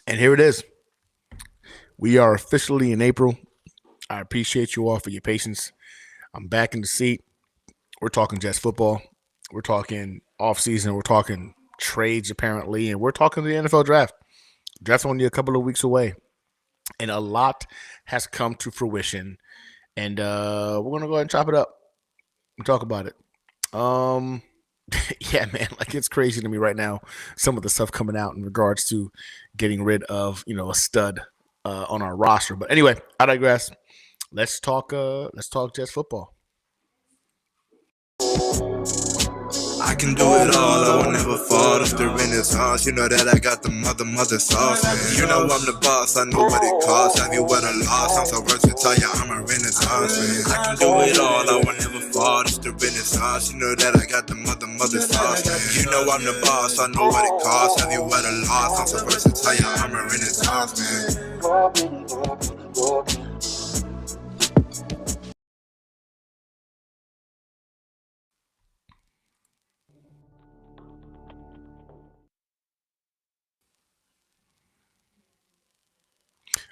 And here it is. We are officially in April. I appreciate you all for your patience. I'm back in the seat. We're talking Jets football. We're talking offseason. We're talking trades, apparently. And we're talking the NFL draft. Draft's only a couple of weeks away. And a lot has come to fruition. And we're going to go ahead and chop it up and talk about it. Yeah, man, like it's crazy to me right now. Some of the stuff coming out in regards to getting rid of, a stud on our roster. But anyway, I digress. Let's talk. Let's talk Jets football. I can do it all, I will never fall. It's the Renaissance, you know that I got the mother sauce, man. You know I'm the boss, I know what it costs. Have you won a loss? I'm so versatile, yeah, I'm a Renaissance, man. I can do it all, I will never fall. It's the Renaissance, you know that I got the mother sauce, man. You know I'm the boss, I know what it costs. Have you won a loss? I'm so versatile, yeah, I'm a Renaissance, man.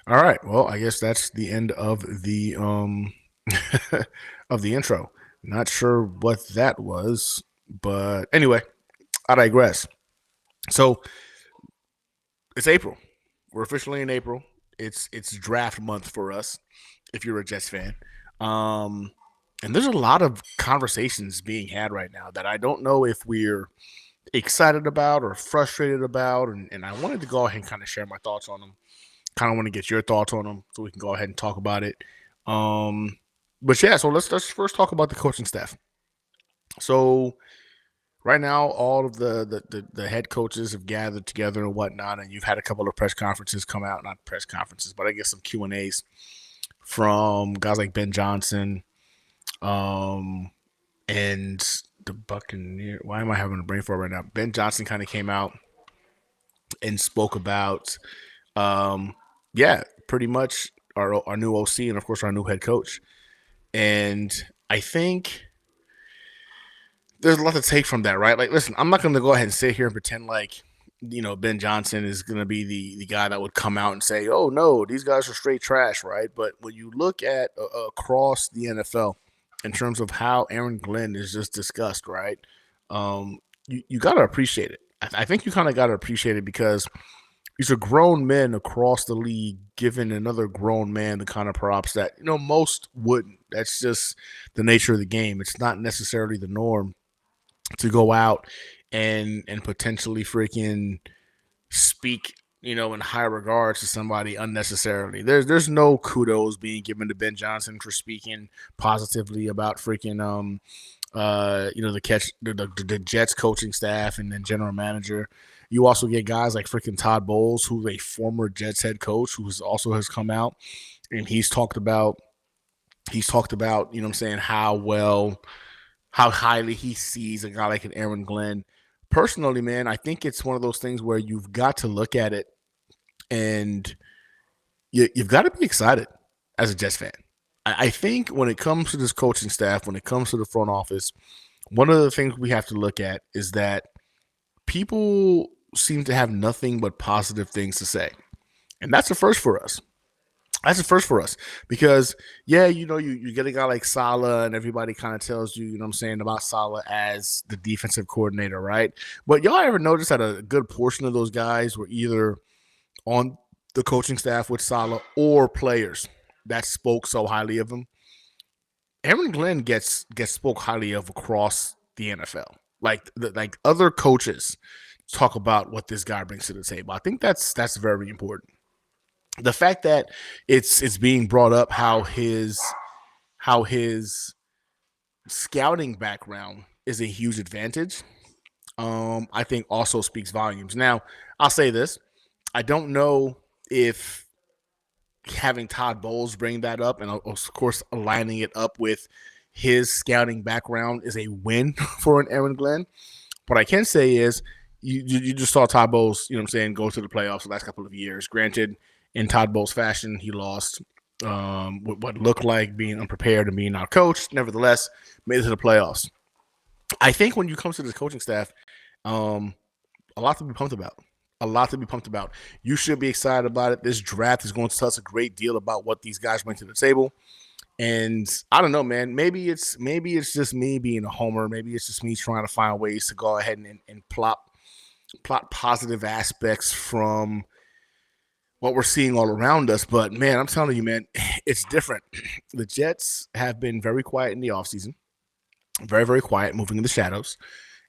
All right. Well, I guess that's the end of the of the intro. Not sure what that was, but anyway, I digress. So it's April. We're officially in April. It's draft month for us. If you're a Jets fan, and there's a lot of conversations being had right now that I don't know if we're excited about or frustrated about, and I wanted to go ahead and kind of share my thoughts on them. Kind of want to get your thoughts on them so we can go ahead and talk about it. But yeah, so let's first talk about the coaching staff. So right now, all of the head coaches have gathered together and whatnot, and you've had a couple of press conferences come out, not press conferences, but I guess some Q&As from guys like Ben Johnson, and the Buccaneer. Why am I having a brain fart right now? Ben Johnson kind of came out and spoke about, pretty much our new OC and of course our new head coach. And I think there's a lot to take from that, right? Like, listen, I'm not going to go ahead and sit here and pretend like, Ben Johnson is going to be the guy that would come out and say, oh, no, these guys are straight trash, right? But when you look at across the NFL in terms of how Aaron Glenn is just discussed, right, you got to appreciate it. I think you kind of got to appreciate it because these are grown men across the league giving another grown man the kind of props that, most wouldn't. That's just the nature of the game. It's not necessarily the norm to go out and potentially freaking speak, in high regards to somebody unnecessarily. There's no kudos being given to Ben Johnson for speaking positively about freaking the Jets coaching staff and then general manager. You also get guys like freaking Todd Bowles, who's a former Jets head coach, who also has come out and he's talked about, how highly he sees a guy like an Aaron Glenn. Personally, man, I think it's one of those things where you've got to look at it and you've got to be excited as a Jets fan. I think when it comes to this coaching staff, when it comes to the front office, one of the things we have to look at is that people seem to have nothing but positive things to say. And that's a first for us. Because, you get a guy like Saleh and everybody kind of tells you, about Saleh as the defensive coordinator, right? But y'all ever notice that a good portion of those guys were either on the coaching staff with Saleh or players that spoke so highly of him? Aaron Glenn gets spoke highly of across the NFL. Like other coaches talk about what this guy brings to the table. I think that's very important. The fact that it's being brought up how his scouting background is a huge advantage. I think also speaks volumes. Now, I'll say this: I don't know if having Todd Bowles bring that up, and of course aligning it up with his scouting background is a win for an Aaron Glenn. What I can say is you just saw Todd Bowles, you know what I'm saying, go to the playoffs the last couple of years. Granted, in Todd Bowles fashion, he lost what looked like being unprepared and being outcoached. Nevertheless, made it to the playoffs. I think when you come to this coaching staff, um, a lot to be pumped about. A lot to be pumped about. You should be excited about it. This draft is going to tell us a great deal about what these guys bring to the table. And I don't know, man. Maybe it's just me being a homer. Maybe it's just me trying to find ways to go ahead and plot positive aspects from what we're seeing all around us. But man, I'm telling you, man, it's different. The Jets have been very quiet in the offseason. Very, very quiet, moving in the shadows.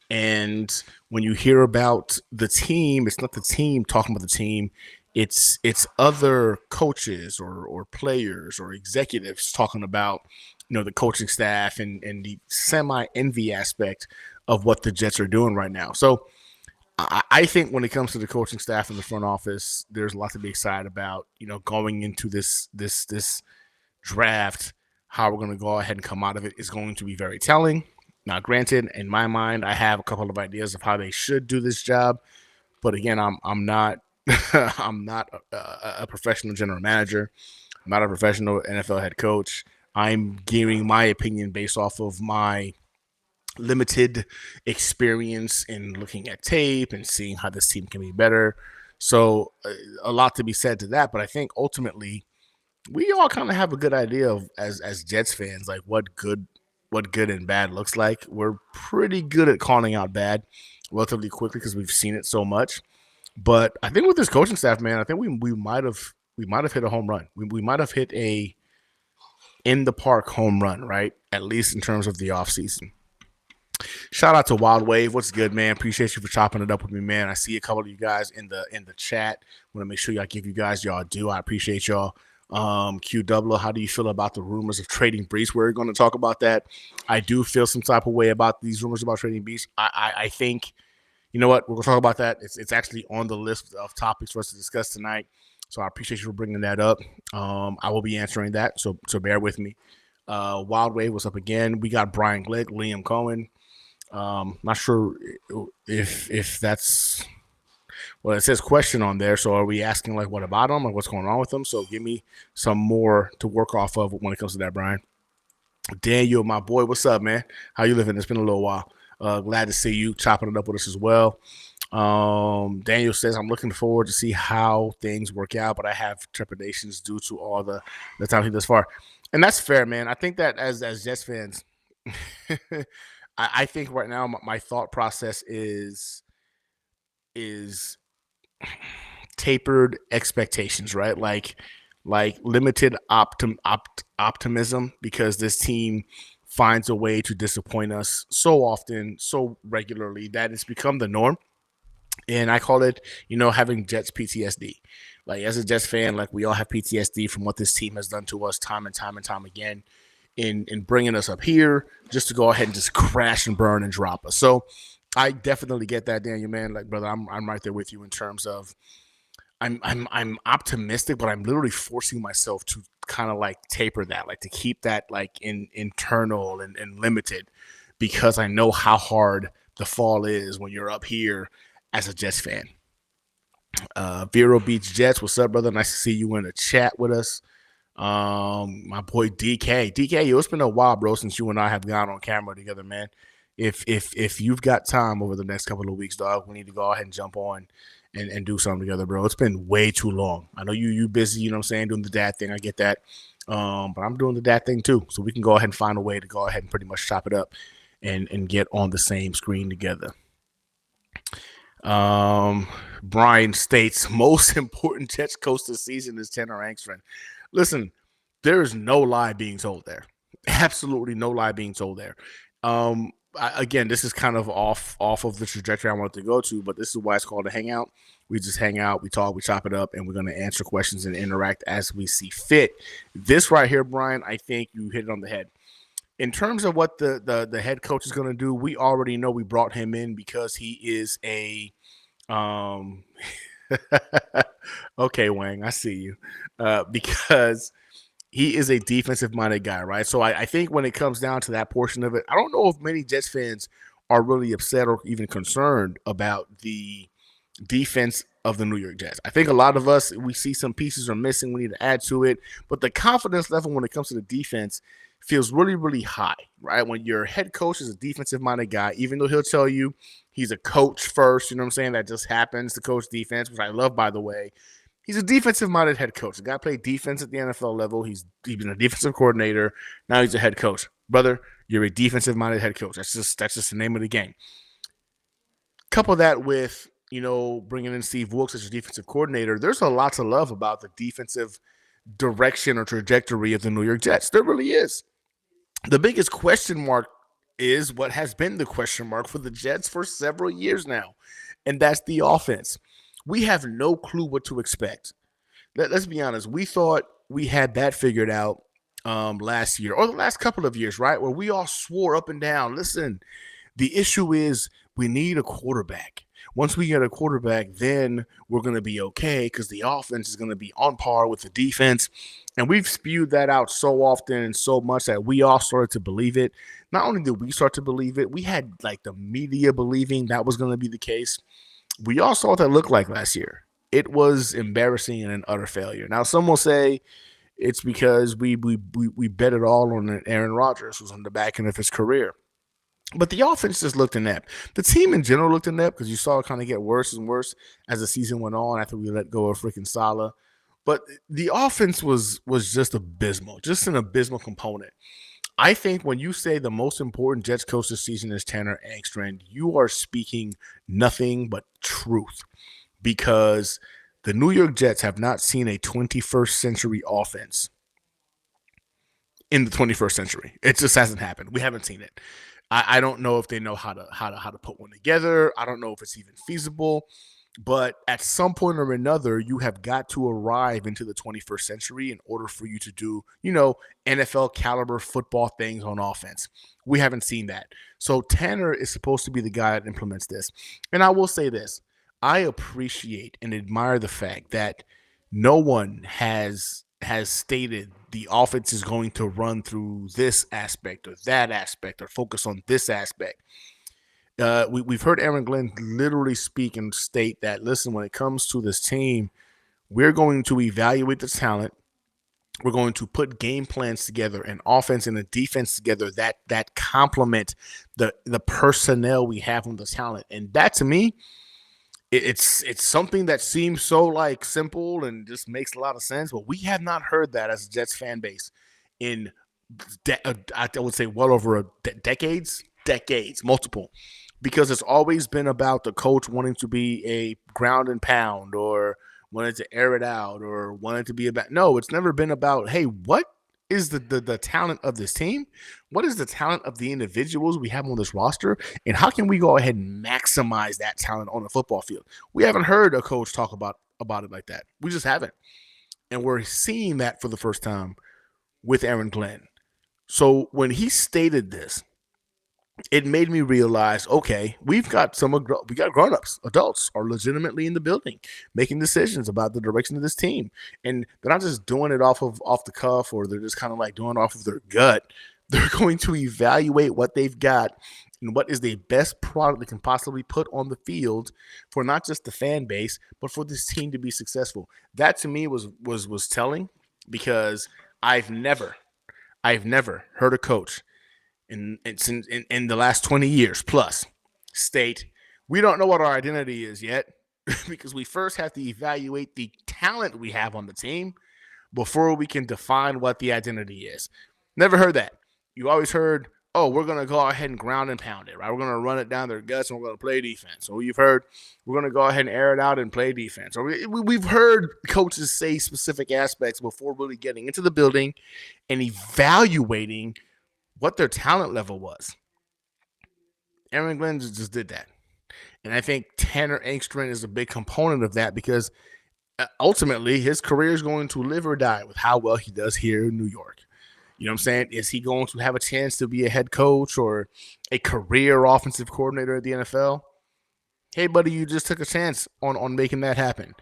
And when you hear about the team, it's not the team talking about the team. It's other coaches or players or executives talking about, the coaching staff and the semi envy aspect of what the Jets are doing right now. So I think when it comes to the coaching staff in the front office, there's a lot to be excited about. Going into this draft, how we're going to go ahead and come out of it is going to be very telling. Now, granted, in my mind, I have a couple of ideas of how they should do this job, but again, I'm not I'm not a professional general manager. I'm not a professional NFL head coach. I'm giving my opinion based off of my limited experience in looking at tape and seeing how this team can be better. So, a lot to be said to that, but I think ultimately we all kind of have a good idea of as Jets fans, like what good and bad looks like. We're pretty good at calling out bad relatively quickly because we've seen it so much. But I think with this coaching staff, man, I think we might have hit a home run. We might have hit a in the park home run, right? At least in terms of the offseason. Shout out to Wild Wave. What's good, man? Appreciate you for chopping it up with me, man. I see a couple of you guys in the chat. Want to make sure y'all give you guys y'all due. I appreciate y'all. Q Doubler, how do you feel about the rumors of trading Brees? We're going to talk about that. I do feel some type of way about these rumors about trading Brees. I think, you know what, we're going to talk about that. It's actually on the list of topics for us to discuss tonight. So I appreciate you for bringing that up. I will be answering that, so bear with me. Wild Wave, what's up again? We got Brian Glick, Liam Cohen. Not sure if that's well, it says question on there. So are we asking like what about them or what's going on with them? So give me some more to work off of when it comes to that, Brian. Daniel, my boy, what's up, man? How you living? It's been a little while. Glad to see you chopping it up with us as well. Daniel says I'm looking forward to see how things work out, but I have trepidations due to all the time he thus far, and that's fair, man. I think that as Jets fans, I think right now my thought process is tapered expectations, right? Like limited optimism because this team finds a way to disappoint us so often, so regularly that it's become the norm. And I call it, having Jets PTSD. Like as a Jets fan, like we all have PTSD from what this team has done to us time and time and time again in bringing us up here just to go ahead and just crash and burn and drop us. So I definitely get that, Daniel, man. Like, brother, I'm right there with you in terms of I'm optimistic, but I'm literally forcing myself to kind of like taper that, like to keep that like internal and limited because I know how hard the fall is when you're up here as a Jets fan. Vero Beach Jets, what's up, brother? Nice to see you in the chat with us. My boy DK, yo, it's been a while, bro, since you and I have gone on camera together, man. If you've got time over the next couple of weeks, dog, we need to go ahead and jump on and do something together, bro. It's been way too long. I know you busy, you know what I'm saying, doing the dad thing. I get that. But I'm doing the dad thing too. So we can go ahead and find a way to go ahead and pretty much chop it up and get on the same screen together. Brian states most important Jets coach this season is Tanner Angstrom. Listen, there is no lie being told there. Absolutely no lie being told there. Again, this is kind of off of the trajectory I wanted to go to, but this is why it's called a hangout. We just hang out, we talk, we chop it up, and we're going to answer questions and interact as we see fit. This right here, Brian, I think you hit it on the head. In terms of what the head coach is going to do, we already know we brought him in because he is a um okay, Wang, I see you. Because he is a defensive minded guy, right? So I think when it comes down to that portion of it, I don't know if many Jets fans are really upset or even concerned about the defense of the New York Jets. I think a lot of us, we see some pieces are missing. We need to add to it. But the confidence level when it comes to the defense feels really, really high, right? When your head coach is a defensive minded guy, even though he'll tell you he's a coach first, you know what I'm saying? That just happens to coach defense, which I love, by the way. He's a defensive minded head coach. The guy played defense at the NFL level. He's been a defensive coordinator. Now he's a head coach. Brother, you're a defensive minded head coach. That's just the name of the game. Couple that with, bringing in Steve Wilks as your defensive coordinator, there's a lot to love about the defensive direction or trajectory of the New York Jets. There really is. The biggest question mark is what has been the question mark for the Jets for several years now, and that's the offense. We have no clue what to expect. Let's be honest. We thought we had that figured out last year or the last couple of years, right? Where we all swore up and down, listen, the issue is we need a quarterback. Once we get a quarterback, then we're going to be okay because the offense is going to be on par with the defense. And we've spewed that out so often and so much that we all started to believe it. Not only did we start to believe it, we had like the media believing that was going to be the case. We all saw what that looked like last year. It was embarrassing and an utter failure. Now, some will say it's because we bet it all on Aaron Rodgers, who's on the back end of his career. But the offense just looked inept. The team in general looked inept because you saw it kind of get worse and worse as the season went on after we let go of freaking Salah. But the offense was just abysmal, just an abysmal component. I think when you say the most important Jets coach this season is Tanner Engstrand, you are speaking nothing but truth because the New York Jets have not seen a 21st century offense in the 21st century. It just hasn't happened. We haven't seen it. I don't know if they know how to put one together. I don't know if it's even feasible. But at some point or another, you have got to arrive into the 21st century in order for you to do, NFL caliber football things on offense. We haven't seen that. So Tanner is supposed to be the guy that implements this. And I will say this. I appreciate and admire the fact that no one has stated the offense is going to run through this aspect or that aspect or focus on this aspect. We've heard Aaron Glenn literally speak and state that, listen, when it comes to this team, we're going to evaluate the talent. We're going to put game plans together, an offense and a defense together that complement the personnel we have on the talent. And that, to me, it's something that seems so like simple and just makes a lot of sense, but we have not heard that as a Jets fan base in I would say well over decades, multiple, because it's always been about the coach wanting to be a ground and pound or wanted to air it out or wanted to be about. No, it's never been about, hey, what is the talent of this team? What is the talent of the individuals we have on this roster? And how can we go ahead and maximize that talent on the football field? We haven't heard a coach talk about it like that. We just haven't. And we're seeing that for the first time with Aaron Glenn. So when he stated this, it made me realize, okay, we got grown-ups, adults are legitimately in the building making decisions about the direction of this team. And they're not just doing it off the cuff, or they're just kind of like doing it off of their gut. They're going to evaluate what they've got and what is the best product they can possibly put on the field for not just the fan base, but for this team to be successful. That to me was telling, because I've never heard a coach in the last 20 years plus state, we don't know what our identity is yet because we first have to evaluate the talent we have on the team before we can define what the identity is. Never heard that. You always heard, oh, we're going to go ahead and ground and pound it, right? We're going to run it down their guts and we're going to play defense. Or you've heard, we're going to go ahead and air it out and play defense. Or we've heard coaches say specific aspects before really getting into the building and evaluating what their talent level was. Aaron Glenn just did that. And I think Tanner Engstrand is a big component of that, because ultimately his career is going to live or die with how well he does here in New York. You know what I'm saying? Is he going to have a chance to be a head coach or a career offensive coordinator at the NFL? Hey, buddy, you just took a chance on making that happen.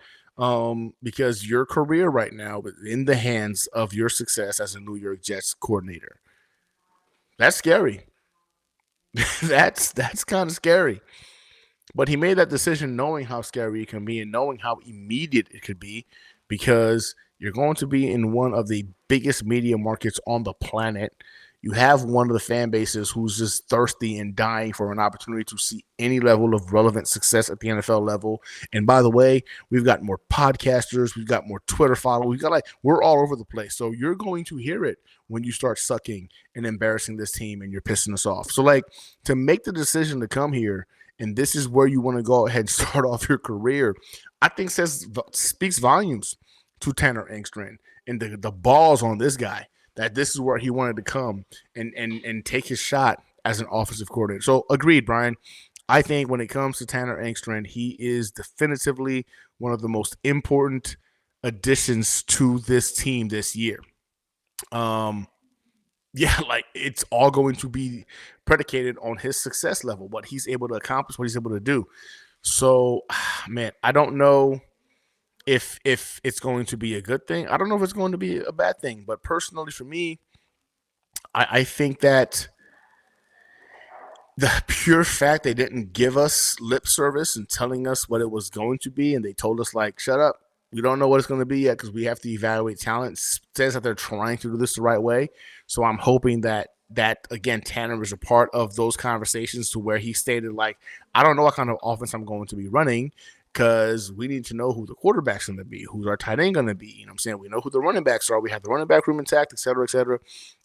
Because your career right now is in the hands of your success as a New York Jets coordinator. That's scary. That's kind of scary. But he made that decision knowing how scary it can be and knowing how immediate it could be because you're going to be in one of the biggest media markets on the planet. You have one of the fan bases who's just thirsty and dying for an opportunity to see any level of relevant success at the NFL level. And by the way, we've got more podcasters, we've got more Twitter followers, we're all over the place. So you're going to hear it when you start sucking and embarrassing this team and you're pissing us off. So like to make the decision to come here and this is where you want to go ahead and start off your career, I think speaks volumes to Tanner Engstrand and the balls on this guy that this is where he wanted to come and take his shot as an offensive coordinator. So agreed, Brian. I think when it comes to Tanner Engstrand, he is definitively one of the most important additions to this team this year. Yeah, like it's all going to be predicated on his success level, what he's able to accomplish, what he's able to do. So, man, I don't know if it's going to be a good thing. I don't know if it's going to be a bad thing. But personally, for me, I think that the pure fact they didn't give us lip service and telling us what it was going to be, and they told us like, "Shut up, we don't know what it's going to be yet because we have to evaluate talent." Says that they're trying to do this the right way. So I'm hoping that again Tanner is a part of those conversations to where he stated like, "I don't know what kind of offense I'm going to be running." Because we need to know who the quarterback's going to be, who's our tight end going to be. You know what I'm saying? We know who the running backs are. We have the running back room intact, et cetera, et cetera.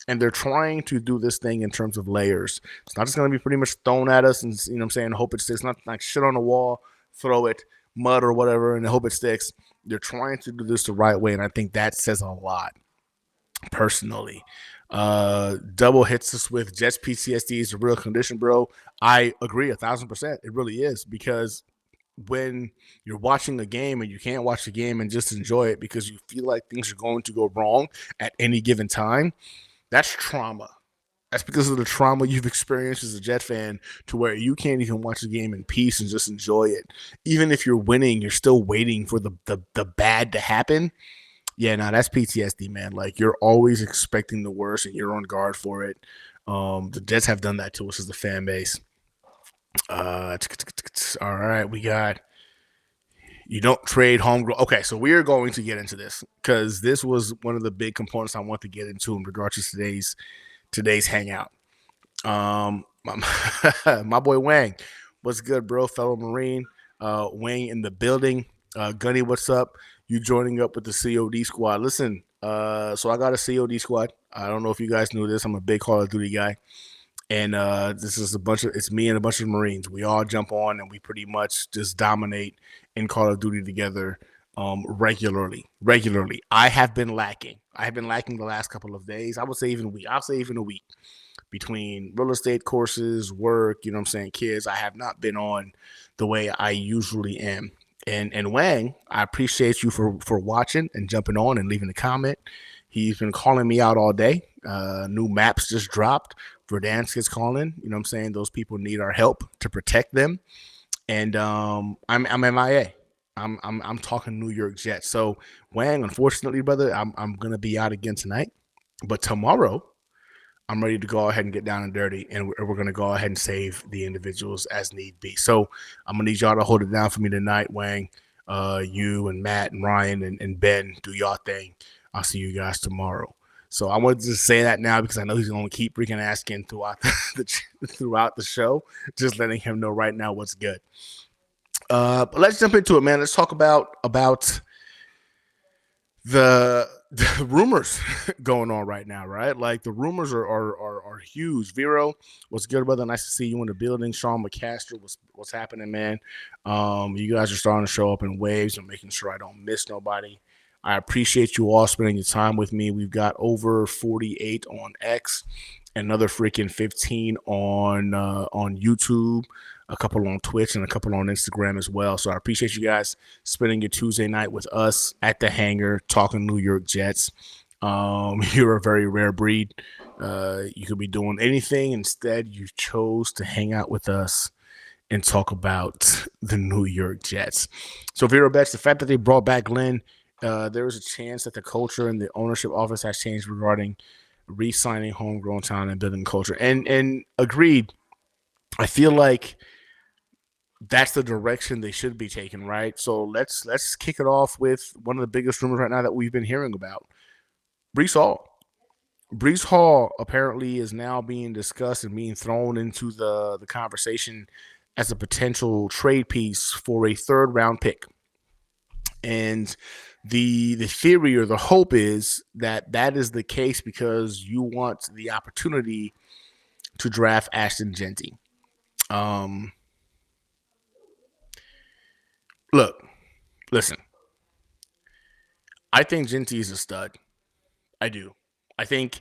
And they're trying to do this thing in terms of layers. It's not just going to be pretty much thrown at us and, you know what I'm saying, hope it sticks. Not like shit on the wall, throw it, mud or whatever, and hope it sticks. They're trying to do this the right way. And I think that says a lot, personally. Double hits us with Jets PTSD is a real condition, bro. I agree 1,000%. It really is because when you're watching a game and you can't watch the game and just enjoy it because you feel like things are going to go wrong at any given time, that's trauma. That's because of the trauma you've experienced as a Jet fan to where you can't even watch the game in peace and just enjoy it. Even if you're winning, you're still waiting for the bad to happen. Yeah, no, that's PTSD, man. Like you're always expecting the worst and you're on guard for it. The Jets have done that to us as the fan base. All right, we got you don't trade homegrown. Okay, so we are going to get into this because this was one of the big components I want to get into in regards to today's hangout. My boy Wang, what's good, bro? Fellow Marine, Wang in the building. Gunny, what's up? You joining up with the COD squad? Listen, so I got a COD squad. I don't know if you guys knew this. I'm a big Call of Duty guy. And this is it's me and a bunch of Marines. We all jump on and we pretty much just dominate in Call of Duty together regularly. I have been lacking. The last couple of days. I would say even a week. I'll say even a week between real estate courses, work, you know what I'm saying, kids. I have not been on the way I usually am. And Wang, I appreciate you for watching and jumping on and leaving a comment. He's been calling me out all day. New maps just dropped. Verdansk is calling. You know what I'm saying? Those people need our help to protect them. And I'm MIA. I'm talking New York Jets. So Wang, unfortunately, brother, I'm gonna be out again tonight. But tomorrow, I'm ready to go ahead and get down and dirty, and we're gonna go ahead and save the individuals as need be. So I'm gonna need y'all to hold it down for me tonight, Wang. You and Matt and Ryan and Ben, do y'all thing. I'll see you guys tomorrow. So I wanted to say that now because I know he's going to keep freaking asking throughout the show. Just letting him know right now what's good. But let's jump into it, man. Let's talk about the rumors going on right now, right? Like the rumors are huge. Vero, what's good, brother? Nice to see you in the building. Sean McCaster, what's happening, man? You guys are starting to show up in waves and making sure I don't miss nobody. I appreciate you all spending your time with me. We've got over 48 on X, another freaking 15 on YouTube, a couple on Twitch, and a couple on Instagram as well. So I appreciate you guys spending your Tuesday night with us at the Hangar, talking New York Jets. You're a very rare breed. You could be doing anything. Instead, you chose to hang out with us and talk about the New York Jets. So, Vero Bets, the fact that they brought back Glenn, there is a chance that the culture and the ownership office has changed regarding re-signing homegrown talent and building culture. And agreed. I feel like that's the direction they should be taking, right? So let's kick it off with one of the biggest rumors right now that we've been hearing about. Brees Hall. Brees Hall apparently is now being discussed and being thrown into the conversation as a potential trade piece for a third round pick. And the theory or the hope is that that is the case because you want the opportunity to draft Ashton Genty. Um, look, listen, I think Genty is a stud. I do. I think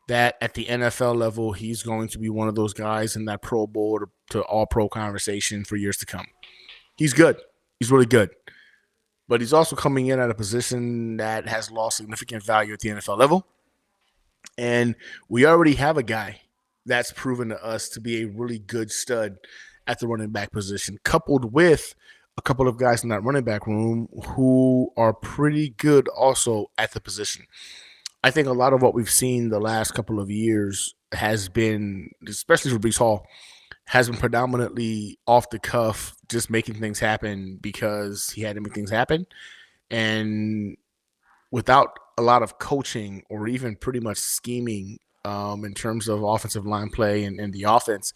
that at the NFL level, he's going to be one of those guys in that Pro Bowl to all pro conversation for years to come. He's good. He's really good. But he's also coming in at a position that has lost significant value at the NFL level. And we already have a guy that's proven to us to be a really good stud at the running back position, coupled with a couple of guys in that running back room who are pretty good also at the position. I think a lot of what we've seen the last couple of years has been, especially for Brees Hall, has been predominantly off the cuff, just making things happen because he had to make things happen. And without a lot of coaching or even pretty much scheming in terms of offensive line play and the offense,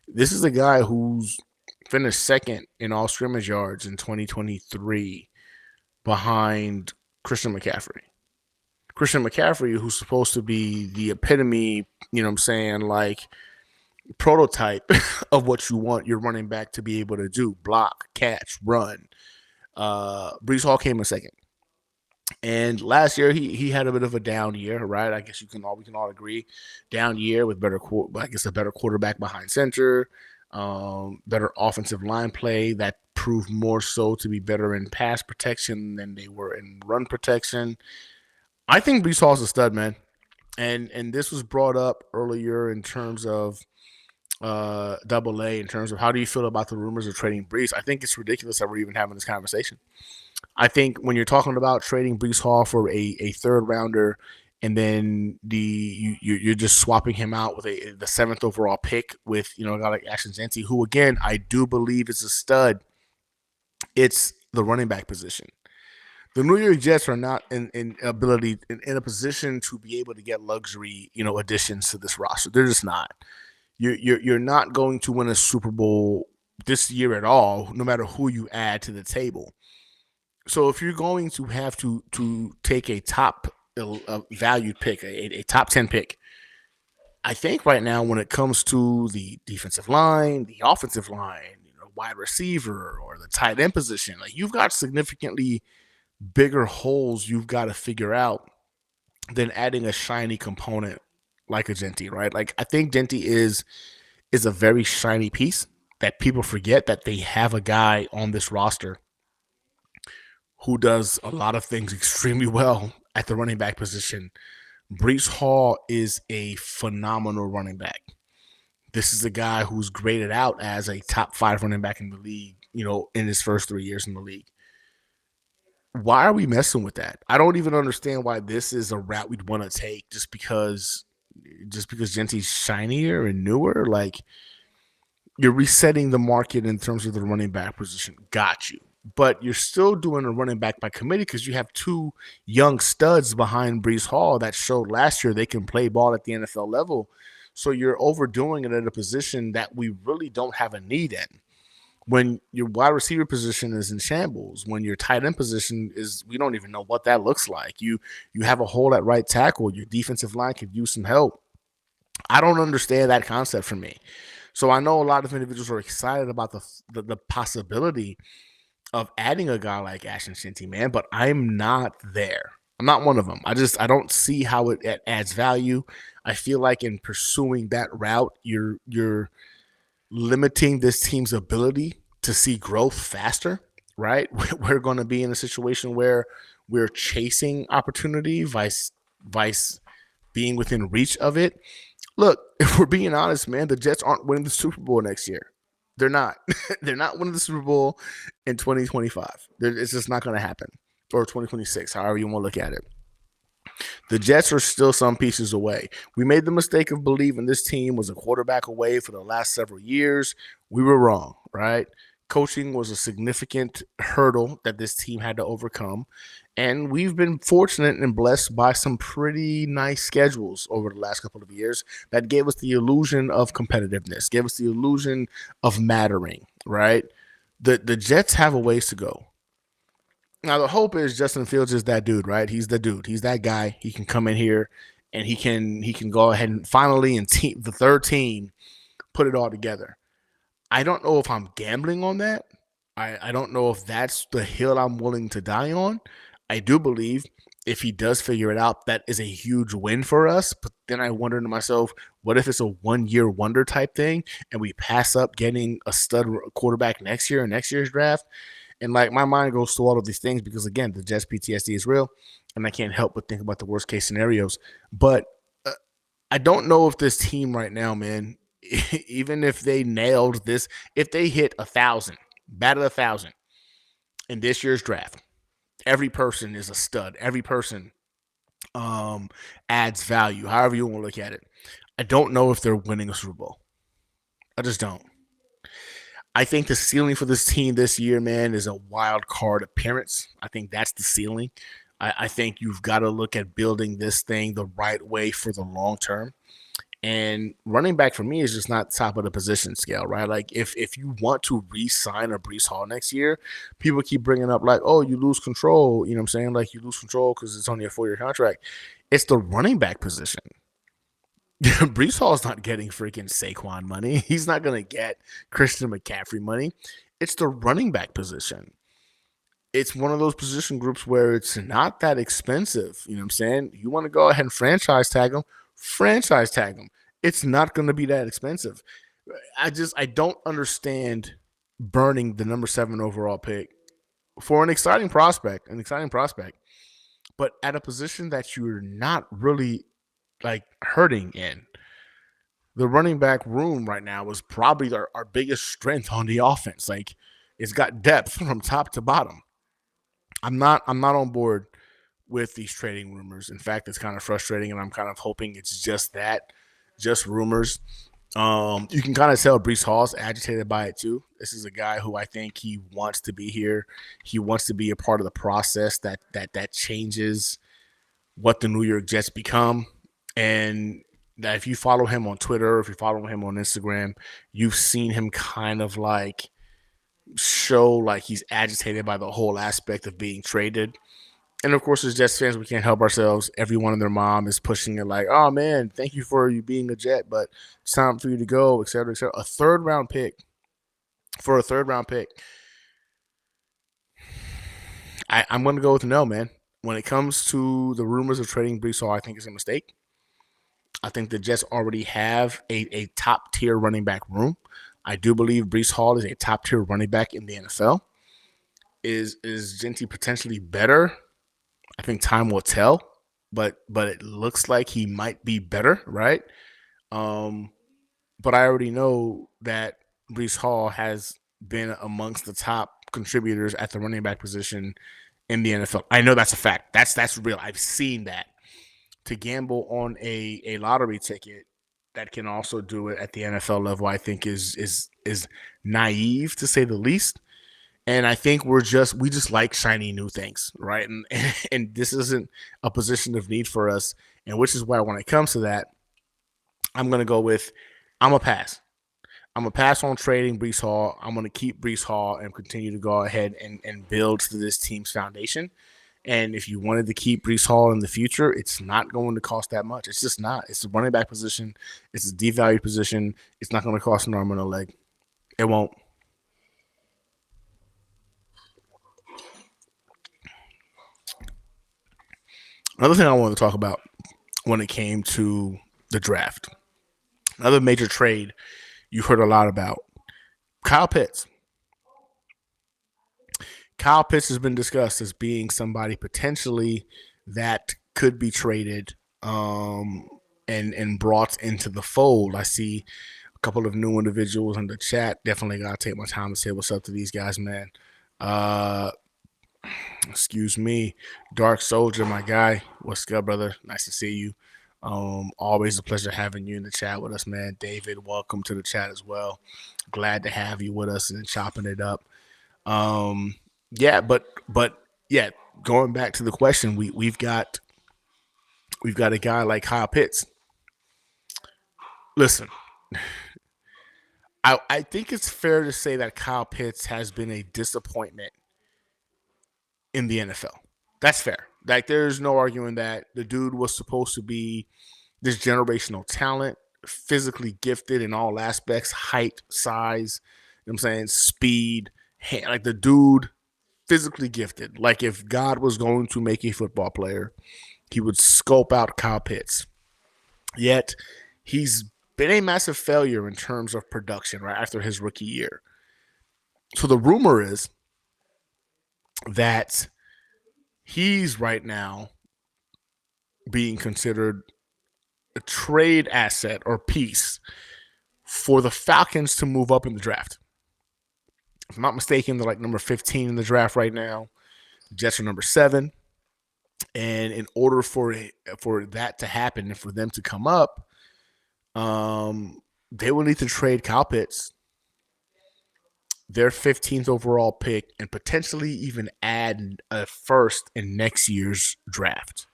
this is a guy who's finished second in all scrimmage yards in 2023 behind Christian McCaffrey. Christian McCaffrey, who's supposed to be the epitome, you know what I'm saying, like prototype of what you want your running back to be able to do: block, catch, run. Brees Hall came in second. And last year he had a bit of a down year, right? I guess we can all agree, down year with a better quarterback behind center, better offensive line play that proved more so to be better in pass protection than they were in run protection. I think Brees Hall's a stud, man. And this was brought up earlier in terms of Double A, in terms of how do you feel about the rumors of trading Brees. I think it's ridiculous that we're even having this conversation. I think when you're talking about trading Brees Hall for a third rounder, and then you're just swapping him out with the seventh overall pick with a guy like Ashton Zanti, who again I do believe is a stud. It's the running back position. The New York Jets are not in a position to be able to get luxury additions to this roster. They're just not. You're not going to win a Super Bowl this year at all, no matter who you add to the table. So if you're going to have to take a top valued pick, a top 10 pick, I think right now when it comes to the defensive line, the offensive line, wide receiver or the tight end position, like you've got significantly bigger holes you've got to figure out than adding a shiny component like a Genty, right? Like I think Genty is a very shiny piece that people forget that they have a guy on this roster who does a lot of things extremely well at the running back position. Brees Hall is a phenomenal running back. This is a guy who's graded out as a top 5 running back in the league, in his first 3 years in the league. Why are we messing with that? I don't even understand why this is a route we'd want to take just because Genty's shinier and newer. Like, you're resetting the market in terms of the running back position. Got you. But you're still doing a running back by committee because you have 2 young studs behind Brees Hall that showed last year they can play ball at the NFL level. So you're overdoing it at a position that we really don't have a need in. When your wide receiver position is in shambles, when your tight end position is, we don't even know what that looks like. You have a hole at right tackle. Your defensive line could use some help. I don't understand that concept for me. So I know a lot of individuals are excited about the possibility of adding a guy like Ashton Shinty, man, but I'm not there. I'm not one of them. I don't see how it adds value. I feel like in pursuing that route, you're limiting this team's ability to see growth faster, right? We're going to be in a situation where we're chasing opportunity vice being within reach of it. Look, if we're being honest, man, the Jets aren't winning the Super Bowl next year. They're not. They're not winning the Super Bowl in 2025. It's just not going to happen. Or 2026, however you want to look at it. The Jets are still some pieces away. We made the mistake of believing this team was a quarterback away for the last several years. We were wrong, right? Coaching was a significant hurdle that this team had to overcome. And we've been fortunate and blessed by some pretty nice schedules over the last couple of years that gave us the illusion of competitiveness, gave us the illusion of mattering, right? The Jets have a ways to go. Now the hope is Justin Fields is that dude, right? He's the dude. He's that guy. He can come in here and he can go ahead and finally and the third team put it all together. I don't know if I'm gambling on that. I don't know if that's the hill I'm willing to die on. I do believe if he does figure it out, that is a huge win for us. But then I wonder to myself, what if it's a 1 year wonder type thing and we pass up getting a stud quarterback next year in next year's draft? And like my mind goes to all of these things because again, the Jets PTSD is real, and I can't help but think about the worst case scenarios. But I don't know if this team right now, man, even if they nailed this, if they hit 1,000, batted 1,000 in this year's draft, every person is a stud. Every person adds value. However you want to look at it, I don't know if they're winning a Super Bowl. I just don't. I think the ceiling for this team this year, man, is a wild card appearance. I think that's the ceiling. I think you've got to look at building this thing the right way for the long term. And running back for me is just not top of the position scale, right? Like if you want to re-sign a Brees Hall next year, people keep bringing up like, oh, you lose control. You know what I'm saying? Like you lose control because it's only a 4-year contract. It's the running back position. Brees Hall's not getting freaking Saquon money. He's not going to get Christian McCaffrey money. It's the running back position. It's one of those position groups where it's not that expensive. You know what I'm saying? You want to go ahead and franchise tag them, franchise tag them. It's not going to be that expensive. I don't understand burning the number 7 overall pick for an exciting prospect, but at a position that you're not really like hurting in. The running back room right now is probably our biggest strength on the offense. Like it's got depth from top to bottom. I'm not on board with these trading rumors. In fact, it's kind of frustrating, and I'm kind of hoping it's just that, just rumors. You can kind of tell Brees Hall's agitated by it too. This is a guy who I think he wants to be here. He wants to be a part of the process that changes what the New York Jets become. And that if you follow him on Twitter, if you follow him on Instagram, you've seen him kind of like show like he's agitated by the whole aspect of being traded. And of course, as Jets fans, we can't help ourselves. Everyone and their mom is pushing it like, oh man, thank you for you being a Jet, but it's time for you to go, et cetera, et cetera. For a third round pick, I'm going to go with no, man. When it comes to the rumors of trading Brees Hall, I think it's a mistake. I think the Jets already have a top tier running back room. I do believe Brees Hall is a top tier running back in the NFL. Is Genty potentially better? I think time will tell, but it looks like he might be better, right? Um, but I already know that Brees Hall has been amongst the top contributors at the running back position in the NFL. I know that's a fact. That's real. I've seen that. To gamble on a lottery ticket that can also do it at the NFL level, I think is naive to say the least. And I think we just like shiny new things, right? And this isn't a position of need for us. And which is why when it comes to that, I'm gonna go with I'm a pass. I'm gonna pass on trading Brees Hall. I'm gonna keep Brees Hall and continue to go ahead and build to this team's foundation. And if you wanted to keep Brees Hall in the future, it's not going to cost that much. It's just not. It's a running back position. It's a devalued position. It's not going to cost an arm and a leg. It won't. Another thing I wanted to talk about when it came to the draft, another major trade you heard a lot about, Kyle Pitts. Kyle Pitts has been discussed as being somebody potentially that could be traded and brought into the fold. I see a couple of new individuals in the chat. Definitely gotta take my time to say what's up to these guys, man. Uh, excuse me, Dark Soldier, my guy. What's good, brother? Nice to see you. Always a pleasure having you in the chat with us, man. David, welcome to the chat as well. Glad to have you with us and chopping it up. Um, yeah, but yeah, going back to the question, we've got a guy like Kyle Pitts. Listen, I think it's fair to say that Kyle Pitts has been a disappointment in the NFL. That's fair. Like, there's no arguing that the dude was supposed to be this generational talent, physically gifted in all aspects, height, size, you know what I'm saying, speed, like the dude physically gifted. Like, if God was going to make a football player, he would scope out Kyle Pitts. Yet he's been a massive failure in terms of production right after his rookie year. So the rumor is that he's right now being considered a trade asset or piece for the Falcons to move up in the draft. If I'm not mistaken, they're like number 15 in the draft right now. Jets are number 7. And in order for that to happen and for them to come up, they will need to trade Kyle Pitts, their 15th overall pick, and potentially even add a first in next year's draft.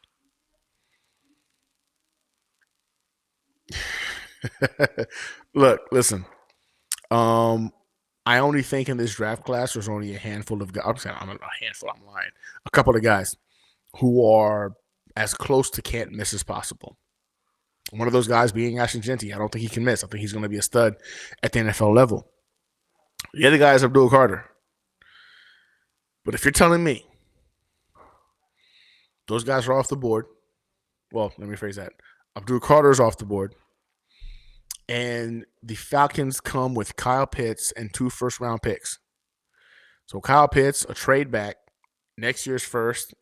Look, listen. I only think in this draft class there's only a handful of guys. I'm saying I'm a handful. I'm lying. A couple of guys who are as close to can't miss as possible. One of those guys being Ashton Genty. I don't think he can miss. I think he's going to be a stud at the NFL level. The other guy is Abdul Carter. But if you're telling me those guys are off the board, well, let me phrase that. Abdul Carter is off the board, and the Falcons come with Kyle Pitts and 2 first-round picks. So Kyle Pitts, a trade back, next year's first.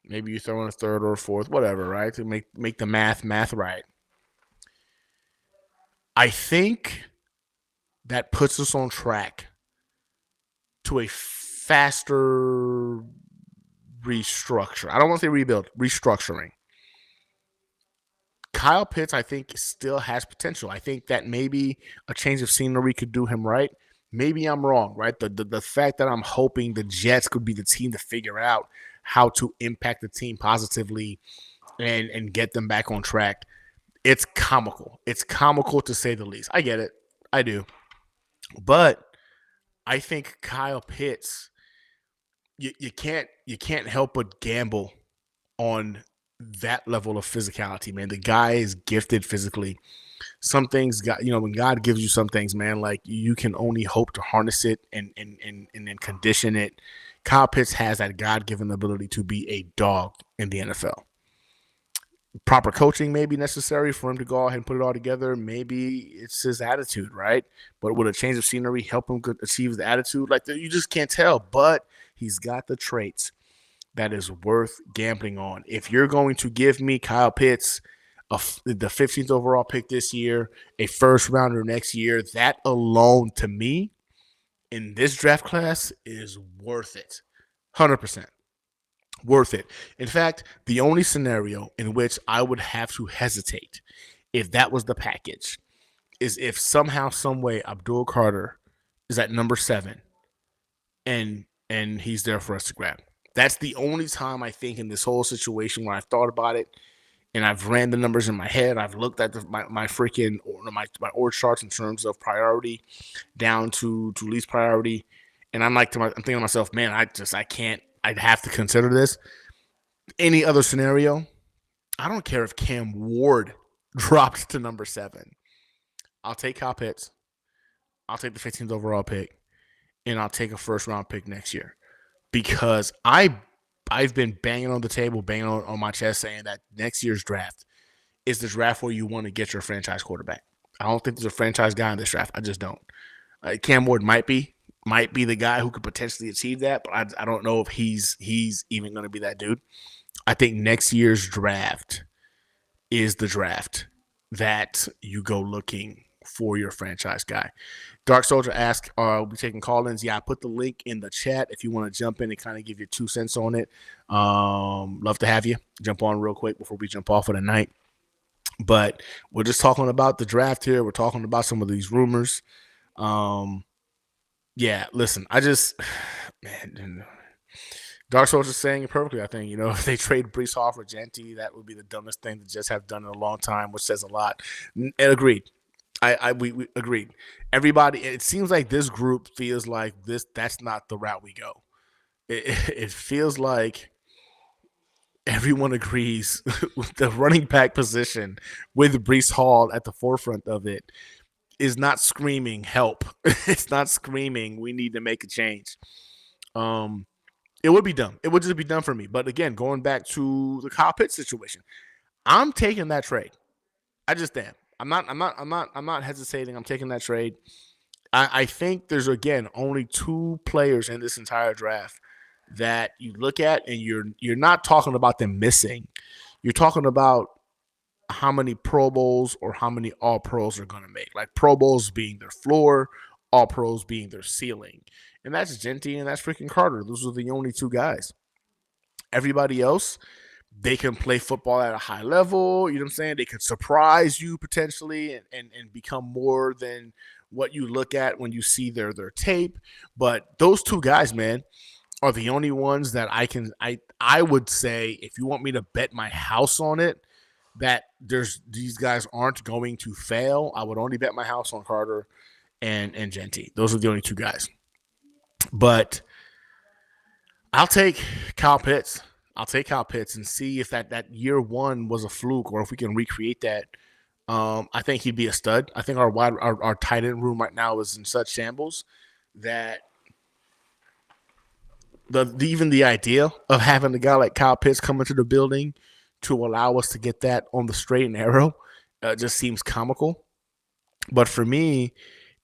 Maybe you throw in a third or a fourth, whatever, right? To make the math right. I think that puts us on track to a faster restructure. I don't want to say rebuild, restructuring. Kyle Pitts, I think, still has potential. I think that maybe a change of scenery could do him right. Maybe I'm wrong, right? The fact that I'm hoping the Jets could be the team to figure out how to impact the team positively and get them back on track, it's comical. It's comical to say the least. I get it. I do. But I think Kyle Pitts, you can't help but gamble on that level of physicality, man. The guy is gifted physically. Some things got, when God gives you some things, man, like you can only hope to harness it and then condition it. Kyle Pitts has that God-given ability to be a dog in the NFL. Proper coaching may be necessary for him to go ahead and put it all together. Maybe it's his attitude, right? But would a change of scenery help him achieve the attitude? Like, you just can't tell. But he's got the traits that is worth gambling on. If you're going to give me Kyle Pitts, the 15th overall pick this year, a first rounder next year, that alone to me in this draft class is worth it. 100%. Worth it. In fact, the only scenario in which I would have to hesitate if that was the package is if somehow, some way, Abdul Carter is at number 7 and he's there for us to grab. That's the only time I think in this whole situation where I've thought about it and I've ran the numbers in my head. I've looked at my freaking my org charts in terms of priority down to least priority, and I'm thinking to myself, man, I can't. I'd have to consider this. Any other scenario, I don't care if Cam Ward dropped to number 7. I'll take Kyle Pitts. I'll take the 15th overall pick, and I'll take a first round pick next year. Because I've been banging on the table, banging on my chest, saying that next year's draft is the draft where you want to get your franchise quarterback. I don't think there's a franchise guy in this draft. I just don't. Cam Ward might be the guy who could potentially achieve that, but I don't know if he's even going to be that dude. I think next year's draft is the draft that you go looking for your franchise guy. Dark Soldier asks, we'll be taking call-ins. Yeah, I put the link in the chat if you want to jump in and kind of give your 2 cents on it. Love to have you. Jump on real quick before we jump off for the night. But we're just talking about the draft here. We're talking about some of these rumors. Yeah, listen, I just, man, Dark Soldier's saying it perfectly. I think, if they trade Brees Hall for Genty, that would be the dumbest thing to just have done in a long time, which says a lot. And agreed. We agreed. Everybody, it seems like this group feels like that's not the route we go. It feels like everyone agrees with the running back position with Brees Hall at the forefront of it is not screaming help. It's not screaming we need to make a change. It would be dumb. It would just be dumb for me. But again, going back to the Kyle Pitts situation, I'm taking that trade. I just am. I'm not hesitating. I'm taking that trade. I think there's again only two players in this entire draft that you look at and you're not talking about them missing. You're talking about how many Pro Bowls or how many All Pros are going to make. Like Pro Bowls being their floor, All Pros being their ceiling. And that's Genty and that's freaking Carter. Those are the only two guys. Everybody else, they can play football at a high level. You know what I'm saying? They could surprise you potentially and become more than what you look at when you see their tape. But those two guys, man, are the only ones that I would say, if you want me to bet my house on it, that these guys aren't going to fail, I would only bet my house on Carter and Genty. Those are the only two guys. But I'll take Kyle Pitts. I'll take Kyle Pitts and see if that year one was a fluke or if we can recreate that. I think he'd be a stud. I think our tight end room right now is in such shambles that even the idea of having a guy like Kyle Pitts come into the building to allow us to get that on the straight and narrow just seems comical. But for me,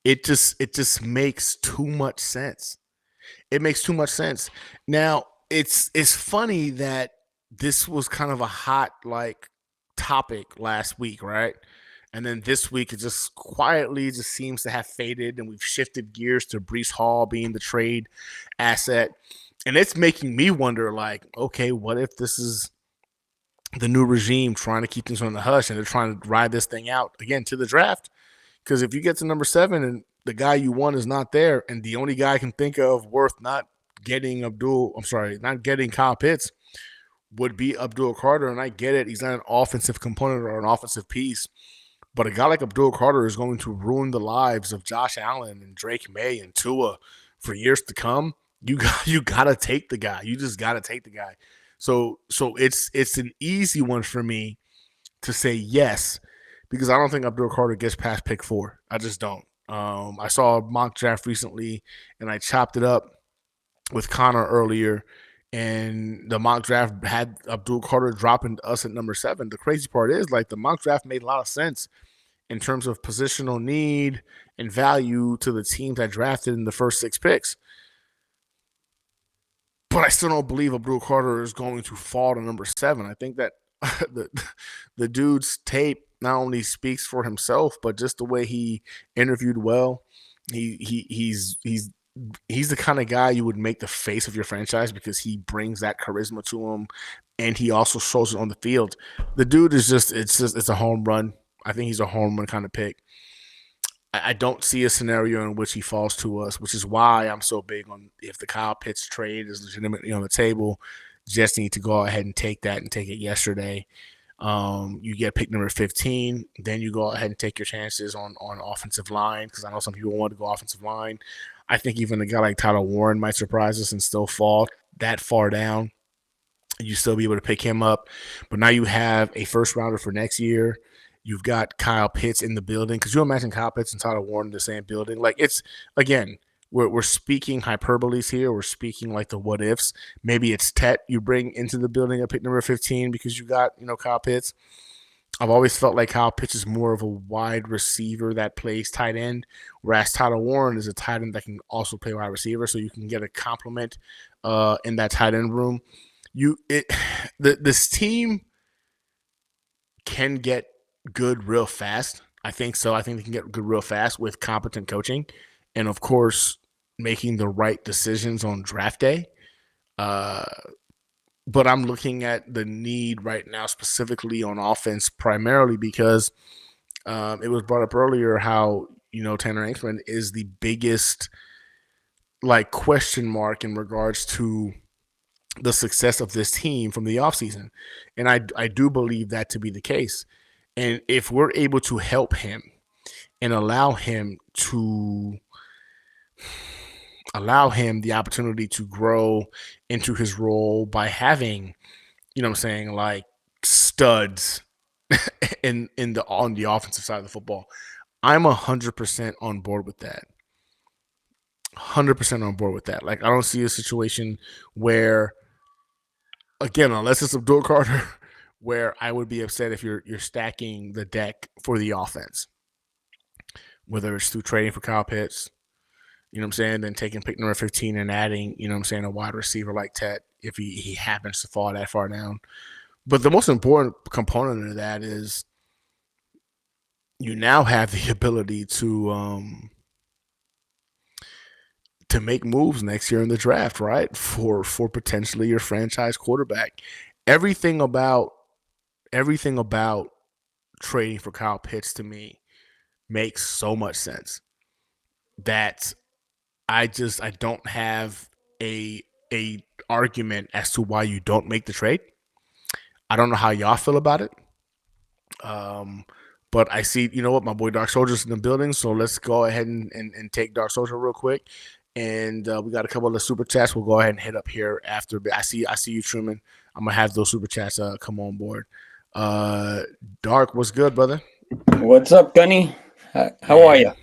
it just makes too much sense. It makes too much sense. Now, it's funny that this was kind of a hot topic last week, right? And then this week it just quietly just seems to have faded, and we've shifted gears to Brees Hall being the trade asset. And it's making me wonder, okay, what if this is the new regime trying to keep things on the hush and they're trying to ride this thing out again to the draft? Because if you get to number 7 and the guy you want is not there, and the only guy I can think of worth not getting Kyle Pitts would be Abdul Carter, and I get it. He's not an offensive component or an offensive piece, but a guy like Abdul Carter is going to ruin the lives of Josh Allen and Drake May and Tua for years to come. You gotta take the guy. You just gotta take the guy. So it's an easy one for me to say yes, because I don't think Abdul Carter gets past pick 4. I just don't. I saw a mock draft recently, and I chopped it up with Connor earlier, and the mock draft had Abdul Carter dropping us at number 7. The crazy part is, the mock draft made a lot of sense in terms of positional need and value to the teams that drafted in the first 6 picks. But I still don't believe Abdul Carter is going to fall to number 7. I think that the dude's tape not only speaks for himself, but just the way he interviewed well. He's the kind of guy you would make the face of your franchise because he brings that charisma to him, and he also shows it on the field. The dude is it's a home run. I think he's a home run kind of pick. I don't see a scenario in which he falls to us, which is why I'm so big on, if the Kyle Pitts trade is legitimately on the table, just need to go ahead and take that and take it yesterday. You get pick number 15, then you go ahead and take your chances on offensive line, because I know some people want to go offensive line. I think even a guy like Tyler Warren might surprise us and still fall that far down. You still be able to pick him up. But now you have a first rounder for next year. You've got Kyle Pitts in the building. Could you imagine Kyle Pitts and Tyler Warren in the same building? It's, again, we're speaking hyperboles here. We're speaking like the what ifs. Maybe it's Tet you bring into the building at pick number 15 because you got, Kyle Pitts. I've always felt like Kyle Pitts is more of a wide receiver that plays tight end, whereas Tyler Warren is a tight end that can also play wide receiver, so you can get a compliment in that tight end room. you it this team can get good real fast. I think so. I think they can get good real fast with competent coaching, and of course, making the right decisions on draft day. Uh, but I'm looking at the need right now specifically on offense, primarily because it was brought up earlier how Tanner Aikman is the biggest like question mark in regards to the success of this team from the offseason. And I do believe that to be the case. And if we're able to help him and allow him the opportunity to grow into his role by having, what I'm saying, like studs in the on the offensive side of the football, I'm 100% on board with that. 100% on board with that. Like I don't see a situation where, again, unless it's Abdul Carter, where I would be upset if you're stacking the deck for the offense, whether it's through trading for Kyle Pitts, then taking pick number 15 and adding, a wide receiver like Tet if he happens to fall that far down. But the most important component of that is you now have the ability to make moves next year in the draft, right? For potentially your franchise quarterback. Everything about trading for Kyle Pitts to me makes so much sense that I don't have a argument as to why you don't make the trade. I don't know how y'all feel about it. But I see, my boy Dark Soldier's in the building, so let's go ahead and take Dark Soldier real quick. And we got a couple of super chats. We'll go ahead and hit up here after. I see you, Truman. I'm gonna have those super chats come on board. Dark, what's good, brother? What's up, Gunny? How are you?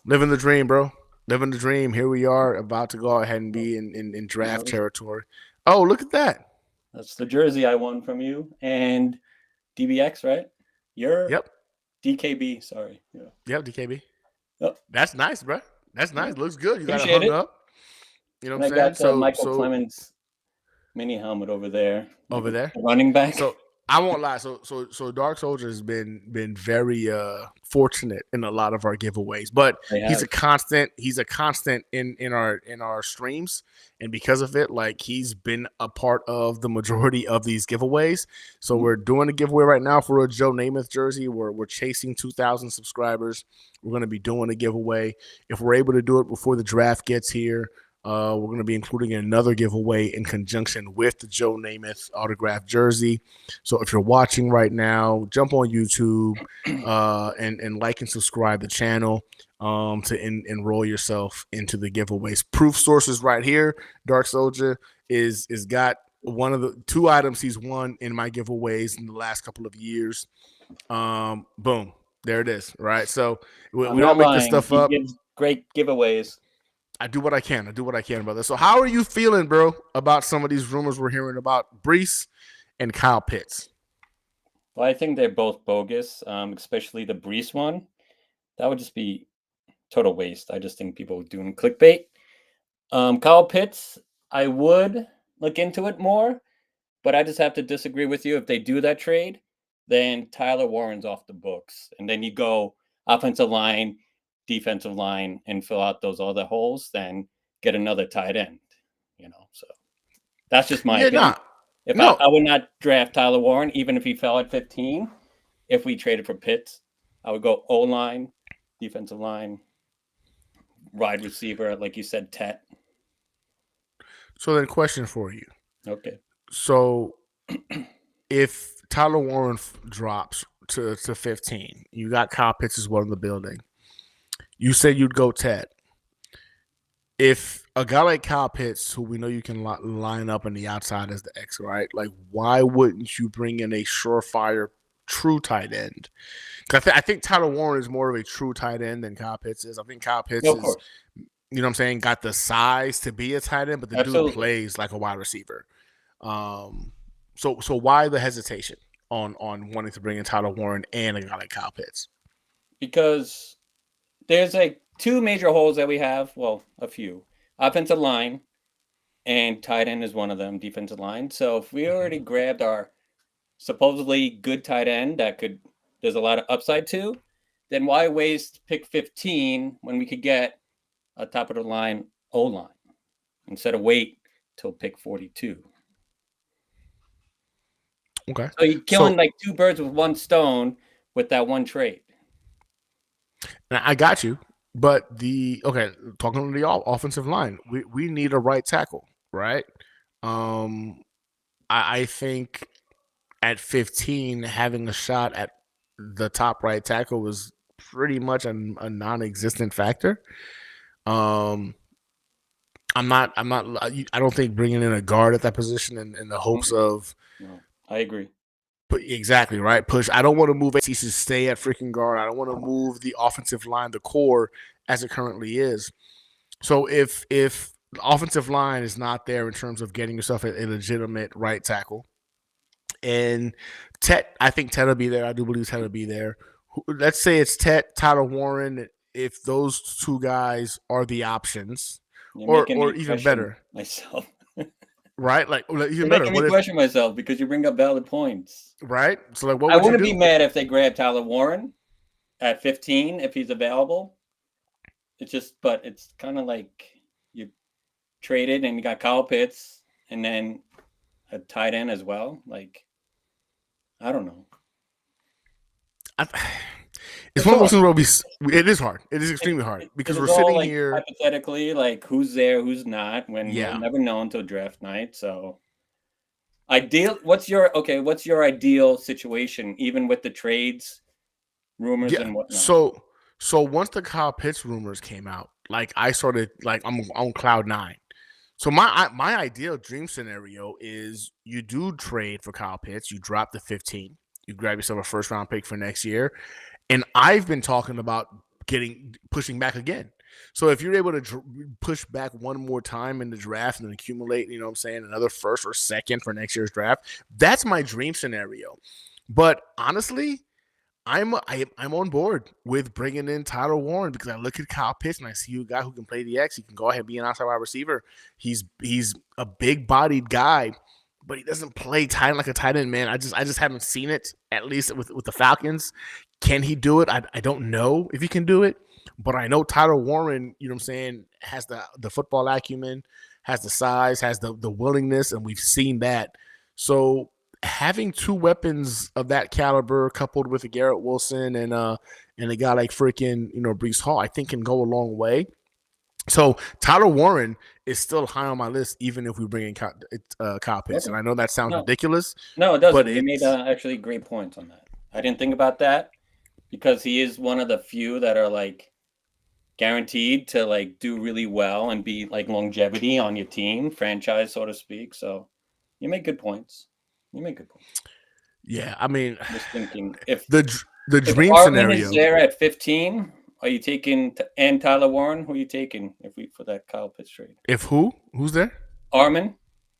Living the dream, bro. Living the dream. Here we are, about to go ahead and be in draft territory. Oh, look at that. That's the jersey I won from you and DBX, right? Yep. DKB, sorry. Yeah. Yep, DKB. Yep. That's nice, bro. That's nice. Looks good. You got it Appreciate hung up. You know what I'm I got saying? Michael Clemens mini helmet over there. Over there? Running back. So I won't lie. So Dark Soldier has been very fortunate in a lot of our giveaways, but he's a constant. He's a constant in our streams, and because of it, like he's been a part of the majority of these giveaways. So we're doing a giveaway right now for a Joe Namath jersey. We're chasing 2,000 subscribers. We're going to be doing a giveaway. If we're able to do it before the draft gets here, we're going to be including another giveaway in conjunction with the Joe Namath autographed jersey. So if you're watching right now, jump on YouTube and like and subscribe the channel to enroll yourself into the giveaways. Proof sources right here. Dark Soldier is got one of the 2 items he's won in my giveaways in the last couple of years. Boom. There it is. Right. So we don't make this stuff up. Gives great giveaways. I do what I can, brother. So how are you feeling, bro, about some of these rumors we're hearing about Breece and Kyle Pitts? Well, I think they're both bogus, especially the Breece one. That would just be total waste. I just think people are doing clickbait. Kyle Pitts, I would look into it more, but I just have to disagree with you. If they do that trade, then Tyler Warren's off the books. And then you go offensive line, defensive line, and fill out those other holes, then get another tight end, so that's just my opinion. I would not draft Tyler Warren, even if he fell at 15. If we traded for Pitts, I would go O-line, defensive line, wide receiver, like you said, Tet. So then question for you. Okay. So if Tyler Warren drops to 15, you got Kyle Pitts as well in the building. You said you'd go Ted. If a guy like Kyle Pitts, who we know you can line up on the outside as the X, right? Like, why wouldn't you bring in a surefire, true tight end? Because I think Tyler Warren is more of a true tight end than Kyle Pitts is. I think Kyle Pitts is, got the size to be a tight end, but the dude plays like a wide receiver. So why the hesitation on wanting to bring in Tyler Warren and a guy like Kyle Pitts? Because there's 2 major holes that we have. Well, a few. Offensive line, and tight end is one of them, defensive line. So if we already grabbed our supposedly good tight end there's a lot of upside to, then why waste pick 15 when we could get a top of the line O line instead of wait till pick 42? Okay. So you're killing So like two birds with one stone with that one trade. I got you. But talking to the offensive line, we need a right tackle, right? I think at 15, having a shot at the top right tackle was pretty much a non-existent factor. Um, I don't think bringing in a guard at that position in the hopes of. No, I agree. But exactly right. Push. I don't want to move. He should stay at freaking guard. I don't want to move the offensive line, the core, as it currently is. So if the offensive line is not there in terms of getting yourself a legitimate right tackle, and I think Ted will be there. I do believe Ted will be there. Let's say it's Ted, Tyler Warren. If those two guys are the options, You're making or me even question better, myself. right? Like You're even better. making me What if question myself because you bring up valid points. right? So like, what I would you wouldn't be do? mad if they grabbed Tyler Warren at 15 if he's available. But it's kind of like you traded and you got Kyle Pitts and then a tight end as well. Like, I don't know. It's It's one of those hard. things where it is hard. It is extremely hard because It we're is all sitting like here. hypothetically, like who's there, who's not, when we'll Yeah, never know until draft night. So what's your ideal situation, even with the trades, rumors yeah. and whatnot? So once the Kyle Pitts rumors came out, like I started like I'm on cloud nine. So my ideal dream scenario is you do trade for Kyle Pitts, you drop the 15, you grab yourself a first round pick for next year, and I've been talking about pushing back again. So if you're able to push back one more time in the draft and then accumulate, you know what I'm saying, another first or second for next year's draft, that's my dream scenario. But honestly, I'm on board with bringing in Tyler Warren because I look at Kyle Pitts and I see a guy who can play the X. He can go ahead and be an outside wide receiver. He's a big bodied guy, but he doesn't play tight like a tight end, man. I just haven't seen it, at least with the Falcons. Can he do it? I don't know if he can do it, but I know Tyler Warren, you know what I'm saying, has the football acumen, has the size, has the willingness, and we've seen that. So having two weapons of that caliber coupled with a Garrett Wilson and a guy like freaking Brees Hall, I think can go a long way. So Tyler Warren is still high on my list, even if we bring in Kyle Pitts. Okay. And I know that sounds No, ridiculous, no, it but doesn't. You made actually great points on that. I didn't think about that because he is one of the few that are like guaranteed to like do really well and be like longevity on your team, franchise, so to speak. So you make good points. You make good points. yeah, I mean, Just thinking if the if dream Armin is scenario. there at 15, are you taking and Tyler Warren? Who are you taking if we for that Kyle Pitts trade? If who's there? Armin,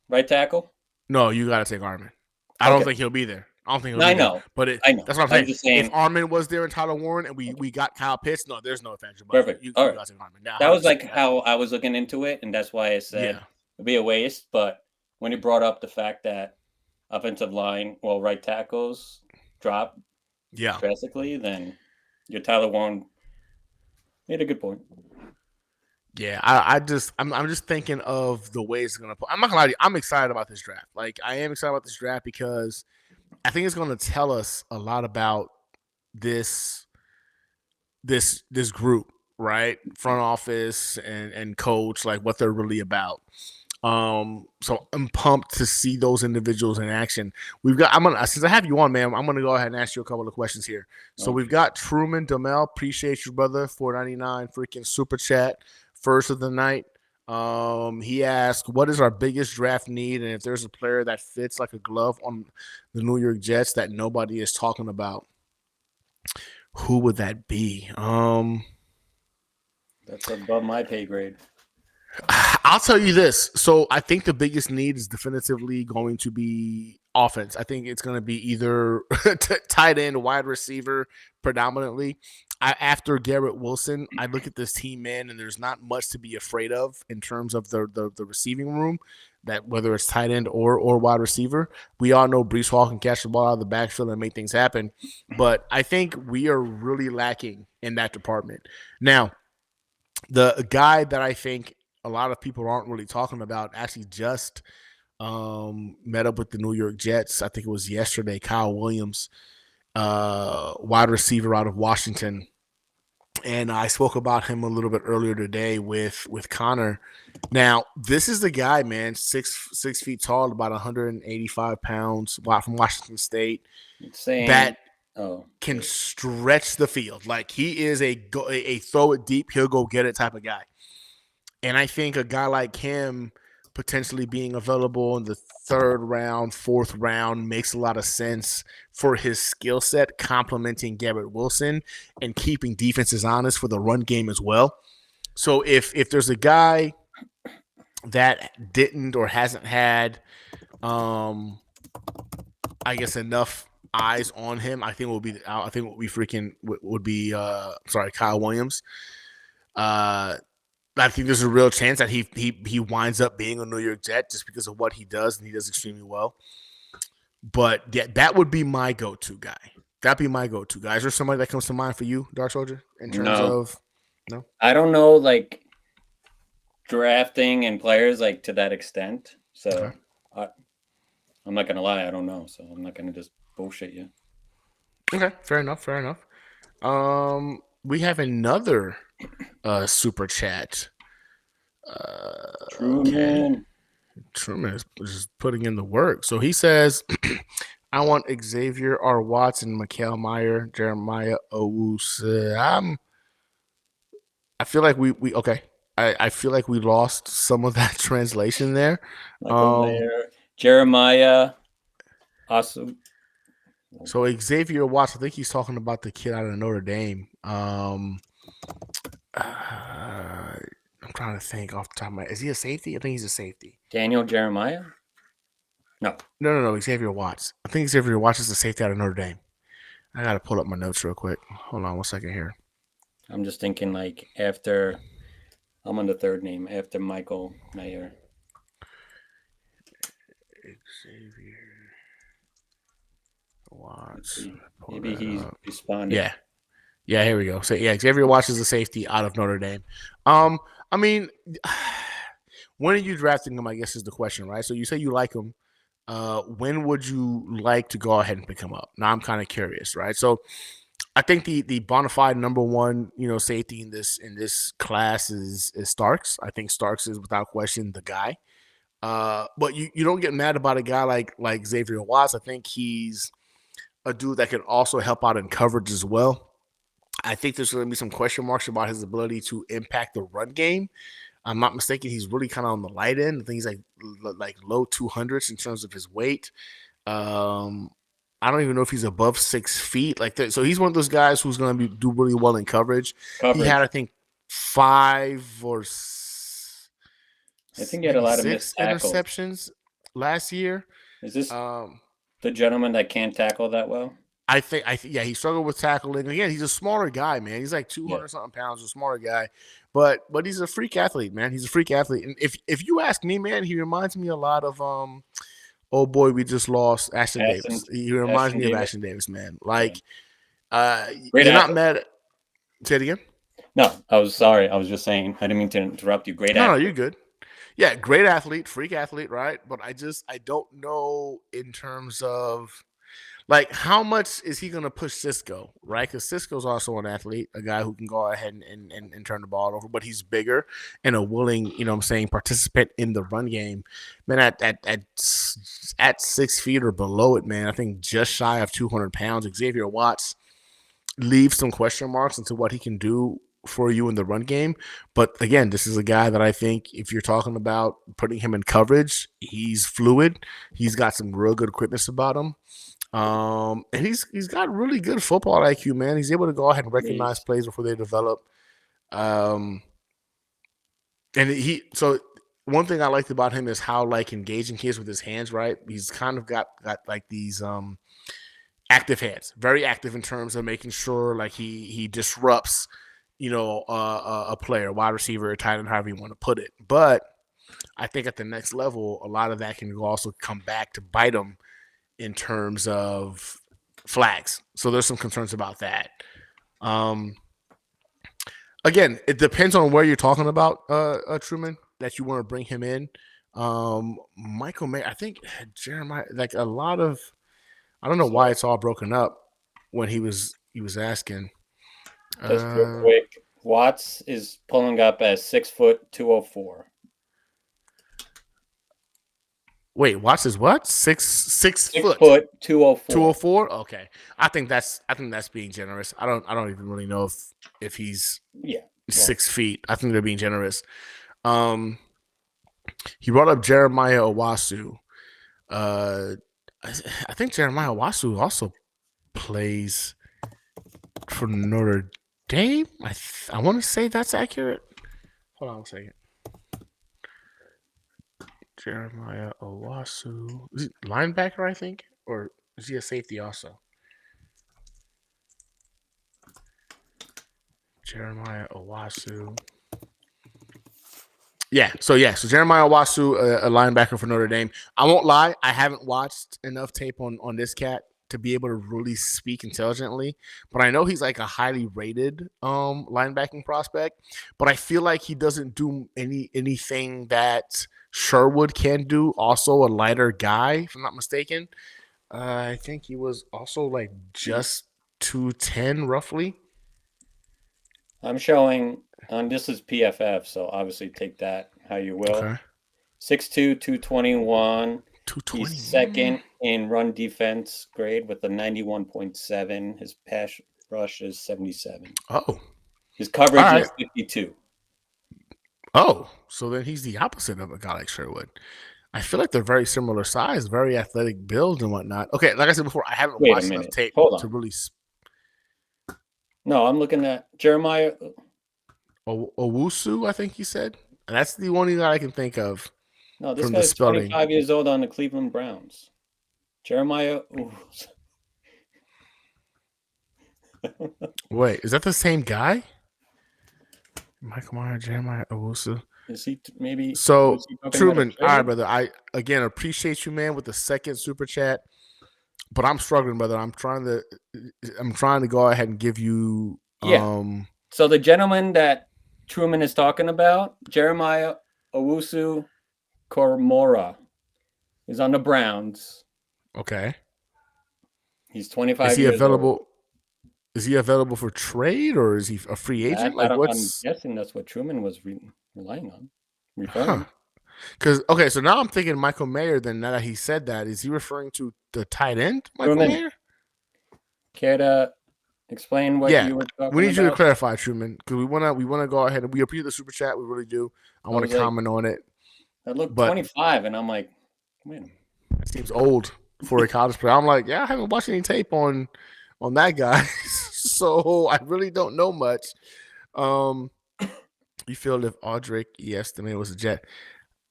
right tackle. No, you got to take Armin. I don't Okay, think he'll be there. I don't think he'll I be there. know, But I know. that's what I'm I'm saying. just If saying. Armin was there and Tyler Warren and Okay, we got Kyle Pitts, no, there's no advantage. But perfect. you All right. got to take Armin. Now, That was 100%. like how I was looking into it, and that's why I said Yeah. it'd be a waste. But when you brought up the fact that offensive line, well, right tackles drop Yeah. drastically, then your Tyler Warren made a good point. Yeah, I'm just thinking of the way it's gonna play. I'm not gonna lie to you, I'm excited about this draft. Like I am excited about this draft because I think it's gonna tell us a lot about this group, right? Front office and coach, like what they're really about. So I'm pumped to see those individuals in action. Since I have you on, man, I'm gonna go ahead and ask you a couple of questions here. So we've got Truman Demel, appreciate you, brother, 499 freaking super chat, first of the night. He asked, what is our biggest draft need? And if there's a player that fits like a glove on the New York Jets that nobody is talking about, who would that be? That's above my pay grade. I'll tell you this. So I think the biggest need is definitively going to be offense. I think it's going to be either tight end, wide receiver, predominantly. after Garrett Wilson, I look at this team, man, and there's not much to be afraid of in terms of the receiving room. That whether it's tight end or wide receiver, we all know Brees Hall can catch the ball out of the backfield and make things happen. But I think we are really lacking in that department. Now, the guy that I think a lot of people aren't really talking about actually just met up with the New York Jets. I think it was yesterday. Kyle Williams, wide receiver out of Washington, and I spoke about him a little bit earlier today with Connor. Now, this is the guy, man, 6 feet tall, about 185 pounds, from Washington State, Insane. that Oh, can stretch the field. Like, he is a throw it deep, he'll go get it type of guy. And I think a guy like him potentially being available in the third round, fourth round makes a lot of sense for his skill set, complementing Garrett Wilson and keeping defenses honest for the run game as well. So if there's a guy that didn't or hasn't had, I guess, enough eyes on him, I think would be Kyle Williams. I think there's a real chance that he winds up being a New York Jet just because of what he does, and he does extremely well. But yeah, that would be my go-to guy. That'd be my go-to guy. Is there somebody that comes to mind for you, Dark Soldier, in terms of no? I don't know, like drafting and players like to that extent. So Okay. I'm not gonna lie, I don't know. So I'm not gonna just bullshit you. Okay, fair enough. We have another super chat. Truman. Truman is just putting in the work. So he says, I want Xavier R. Watson, Mikael Meyer, Jeremiah Owusu. I feel like we okay. I feel like we lost some of that translation there. Michael Mayer, Jeremiah. Awesome. So Xavier Watson, I think he's talking about the kid out of Notre Dame. I'm trying to think off the top of my head. Is he a safety? I think he's a safety. Daniel Jeremiah? No. No. Xavier Watts. I think Xavier Watts is the safety out of Notre Dame. I got to pull up my notes real quick. Hold on 1 second here. I'm just thinking like after I'm on the third name, after Michael Mayer. Xavier Watts. Maybe he's responded. Yeah, here we go. So yeah, Xavier Watts is a safety out of Notre Dame. I mean, when are you drafting him, I guess is the question, right? So you say you like him. When would you like to go ahead and pick him up? Now I'm kind of curious, right? So I think the bona fide number one, safety in this class is Starks. I think Starks is without question the guy. But you don't get mad about a guy like Xavier Watts. I think he's a dude that can also help out in coverage as well. I think there's going to be some question marks about his ability to impact the run game. I'm not mistaken, he's really kind of on the light end. I think he's like low 200s in terms of his weight. I don't even know if he's above 6 feet. So he's one of those guys who's going to do really well in coverage. He had, I think, 5 or I think he had a lot of 6 missed tackles. interceptions last year. Is this the gentleman that can't tackle that well? I think yeah, he struggled with tackling. Again, he's a smaller guy, man. He's like 200 something pounds, a smaller guy, but he's a freak athlete, man. He's a freak athlete, and if you ask me, man, he reminds me a lot of oh boy, we just lost Ashton Davis. He reminds me of Ashton Davis, man. Like, you're not mad. Say it again. No, I was sorry. I was just saying. I didn't mean to interrupt you. Great. No, you're good. Yeah, great athlete, freak athlete, right? But I don't know in terms of. Like, how much is he going to push Cisco, right? Because Cisco's also an athlete, a guy who can go ahead and turn the ball over, but he's bigger and a willing, participant in the run game. Man, at 6 feet or below it, man, I think just shy of 200 pounds, Xavier Watts leaves some question marks into what he can do for you in the run game. But again, this is a guy that I think if you're talking about putting him in coverage, he's fluid. He's got some real good quickness about him. And he's got really good football IQ, man. He's able to go ahead and recognize plays before they develop. And so one thing I liked about him is how engaging he is with his hands, right? He's kind of got like these active hands, very active in terms of making sure like he disrupts, a player, wide receiver, tight end, however you want to put it. But I think at the next level, a lot of that can also come back to bite him in terms of flags. So there's some concerns about that. Um, Again, it depends on where you're talking about, Truman, that you want to bring him in. Michael May, I think Jeremiah, like a lot of, I don't know why it's all broken up when he was asking. Just real quick, Watts is pulling up as 6'2", 204. Wait, Watts is what? Six 6 foot foot 204. 204? Okay. I think that's being generous. I don't even really know if he's Yeah. 6 feet. I think they're being generous. He brought up Jeremiah Owasu. I think Jeremiah Owasu also plays for Notre Dame. I want to say that's accurate. Hold on a second. Jeremiah Owasu. Is he linebacker, I think? Or is he a safety also? Jeremiah Owasu. So Jeremiah Owasu, a linebacker for Notre Dame. I won't lie, I haven't watched enough tape on this cat to be able to really speak intelligently, but I know he's like a highly rated linebacking prospect. But I feel like he doesn't do anything that Sherwood can do. Also, a lighter guy, if I'm not mistaken. I think he was also like just 210 roughly. I'm showing this is PFF, so obviously take that how you will. Okay. 6'2", 221. 220. He's second in run defense grade with a 91.7. His pass rush is 77. Oh. His coverage right. is 52. Oh, so then he's the opposite of a guy like Sherwood. I feel like they're very similar size, very athletic build and whatnot. Okay, like I said before, I haven't watched enough tape to really. No, I'm looking at Jeremiah Owusu, I think he said. And that's the only guy I can think of. No, this guy's 25 years old on the Cleveland Browns. Jeremiah Owusu. Wait, is that the same guy? Michael Meyer, Jeremiah Owusu. Is he maybe? So, Truman, all right, brother. I, again, appreciate you, man, with the second super chat. But I'm struggling, brother. I'm trying to go ahead and give you. So the gentleman that Truman is talking about, Jeremiah Owusu Koromora, is on the Browns. Okay. He's 25 years available? Old. Is he available for trade or is he a free agent? I'm guessing that's what Truman was relying on. Referring. Because so now I'm thinking Michael Mayer. Then now that he said that, is he referring to the tight end, Michael Mayer? Care to explain what you were talking about? We need you to clarify, Truman, because we want to go ahead and we appreciate the super chat. We really do. I want to comment on it. I looked 25, and I'm like, wait. That seems old for a college player. I'm like, I haven't watched any tape on that guy, so I really don't know much. You feel if Audric Estime was a Jet?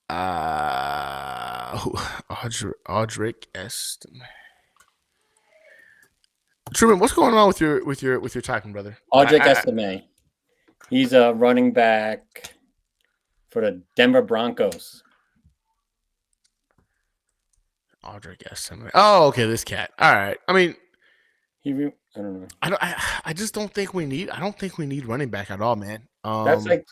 Audric Estime. Truman, what's going on with your typing, brother? Audric Estime. He's a running back for the Denver Broncos. Audric Estime. Oh, okay, this cat. All right. I mean, I don't know. I just don't think we need. I don't think we need running back at all, man. That's like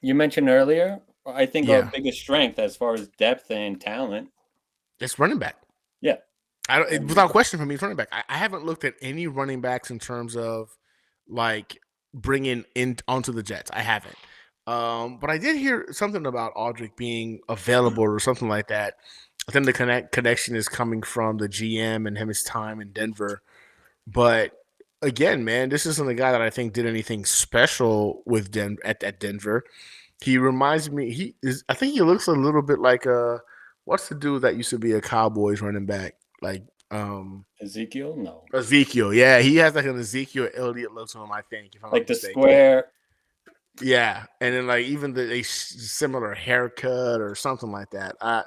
you mentioned earlier. I think our biggest strength as far as depth and talent. It's running back. Yeah. Without question for me, it's running back. I haven't looked at any running backs in terms of like bringing in onto the Jets. I haven't. But I did hear something about Audric being available or something like that. I think the connection is coming from the GM and his time in Denver. But again, man, this isn't a guy that I think did anything special with at Denver. He reminds me. I think he looks a little bit like what's the dude that used to be a Cowboys running back? Like Ezekiel? No. Ezekiel, yeah. He has like an Ezekiel Elliott look to him, I think. If I'm like not the square. Yeah. And then like even a similar haircut or something like that. I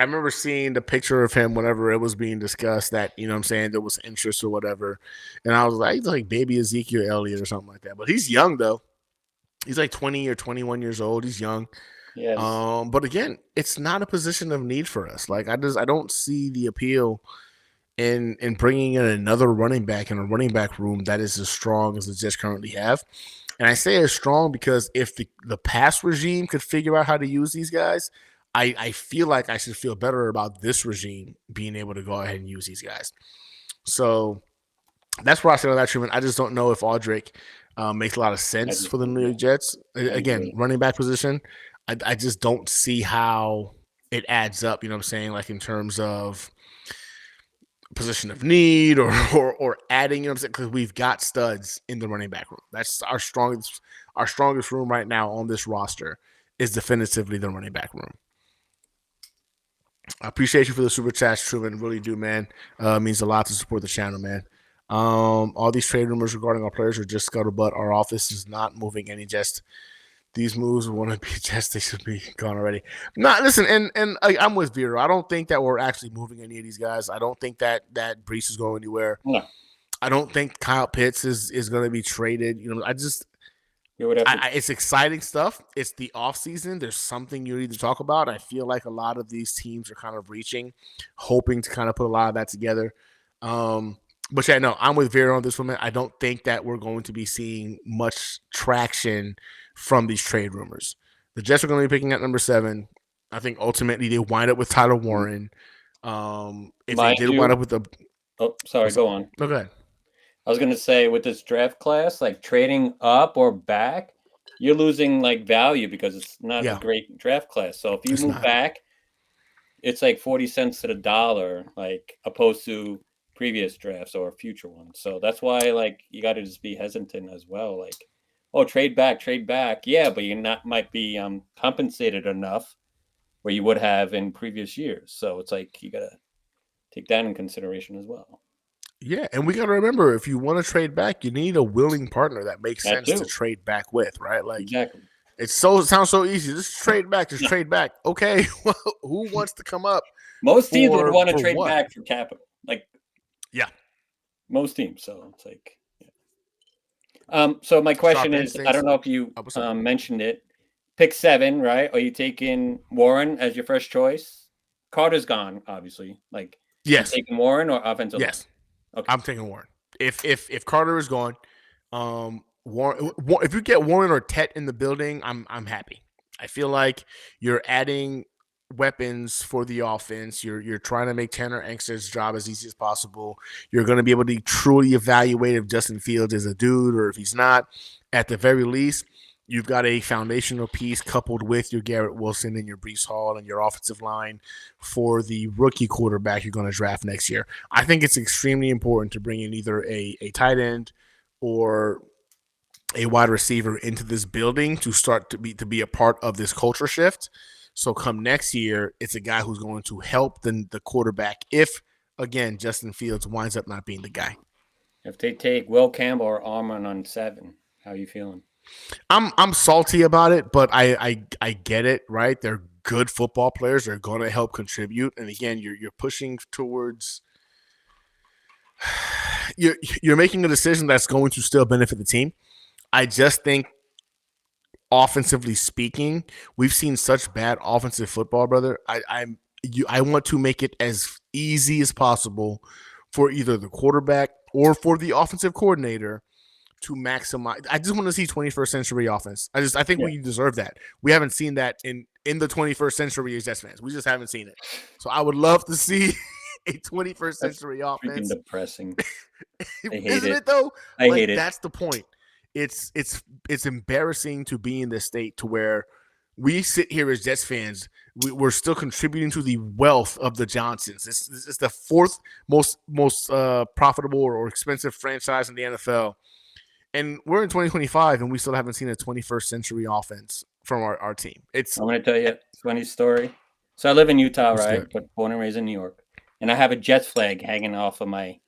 I remember seeing the picture of him whenever it was being discussed that, you know what I'm saying, there was interest or whatever. And I was like, he's like baby Ezekiel Elliott or something like that. But he's young though. He's like 20 or 21 years old. He's young. Yes, But again, it's not a position of need for us. Like I don't see the appeal in bringing in another running back in a running back room that is as strong as the Jets currently have. And I say as strong because if the pass regime could figure out how to use these guys, I feel like I should feel better about this regime being able to go ahead and use these guys. So that's where I stand on that treatment. I just don't know if Aldrich makes a lot of sense for the New York Jets. I Again, agree. running back position, I just don't see how it adds up. You know what I'm saying? Like in terms of position of need or adding, you know what I'm saying? Because we've got studs in the running back room. That's our strongest room right now on this roster is definitively the running back room. I appreciate you for the super chats, Truman. Really do, man. Means a lot to support the channel, man. All these trade rumors regarding our players are just scuttlebutt. Our office is not moving any just these moves want to be just they should be gone already. Nah, listen, and I'm with Vero. I don't think that we're actually moving any of these guys. I don't think that Brees is going anywhere. No, I don't think Kyle Pitts is going to be traded. You know, you would have to. it's exciting stuff. It's the off season. There's something you need to talk about. I feel like a lot of these teams are kind of reaching, hoping to kind of put a lot of that together. But yeah, no, I'm with Vera on this one. I don't think that we're going to be seeing much traction from these trade rumors. The Jets are going to be picking at number 7. I think ultimately they wind up with Tyler Warren. If they Mind did you, wind up with the oh, sorry, go on. no, go ahead. I was gonna say with this draft class, like trading up or back, you're losing like value because it's not a Yeah, great draft class. So if you it's move not. back, it's like 40 cents to the dollar, like opposed to previous drafts or future ones. So that's why like you got to just be hesitant as well. Like, oh, trade back, trade back. Yeah, but you're not might be compensated enough where you would have in previous years. So it's like you gotta take that in consideration as well. Yeah, and we got to remember if you want to trade back, you need a willing partner that makes That sense to too. trade back with, right? Like Exactly. it sounds so easy. Just trade back, just No, trade back. Okay, well, who wants to come up most teams would want to for trade what? back for capital. Like Yeah, most teams. So it's like, yeah. So my question sharp is, I instincts. don't know if you What's up? mentioned it. Pick 7, right? Are you taking Warren as your first choice? Carter's gone, obviously. Like, you Yes, taking Warren or offensive line? yes. Okay. I'm taking Warren. If Carter is gone, Warren. If you get Warren or Tet in the building, I'm happy. I feel like you're adding weapons for the offense. You're trying to make Tanner Angster's job as easy as possible. You're going to be able to truly evaluate if Justin Fields is a dude or if he's not. At the very least, you've got a foundational piece coupled with your Garrett Wilson and your Brees Hall and your offensive line for the rookie quarterback you're going to draft next year. I think it's extremely important to bring in either a tight end or a wide receiver into this building to start to be a part of this culture shift. So come next year, it's a guy who's going to help the quarterback if again Justin Fields winds up not being the guy. If they take Will Campbell or Armon on 7, how are you feeling? I'm salty about it, but I get it, right? They're good football players. They're going to help contribute, and again, you're pushing towards you're making a decision that's going to still benefit the team. I just think offensively speaking, we've seen such bad offensive football, brother. I want to make it as easy as possible for either the quarterback or for the offensive coordinator to maximize. I just want to see 21st century offense. I think Yeah. we deserve that. We haven't seen that in the 21st century as Jets fans. We just haven't seen it. So I would love to see a 21st That's century freaking offense. depressing. I hate Isn't it. it though? I Like hate it. that's the point. It's embarrassing to be in this state to where we sit here as Jets fans. We're still contributing to the wealth of the Johnsons. This is the fourth most profitable or expensive franchise in the NFL, and we're in 2025, and we still haven't seen a 21st century offense from our team. I'm going to tell you a funny story. So I live in Utah, It's right? good. But born and raised in New York. And I have a Jets flag hanging off of my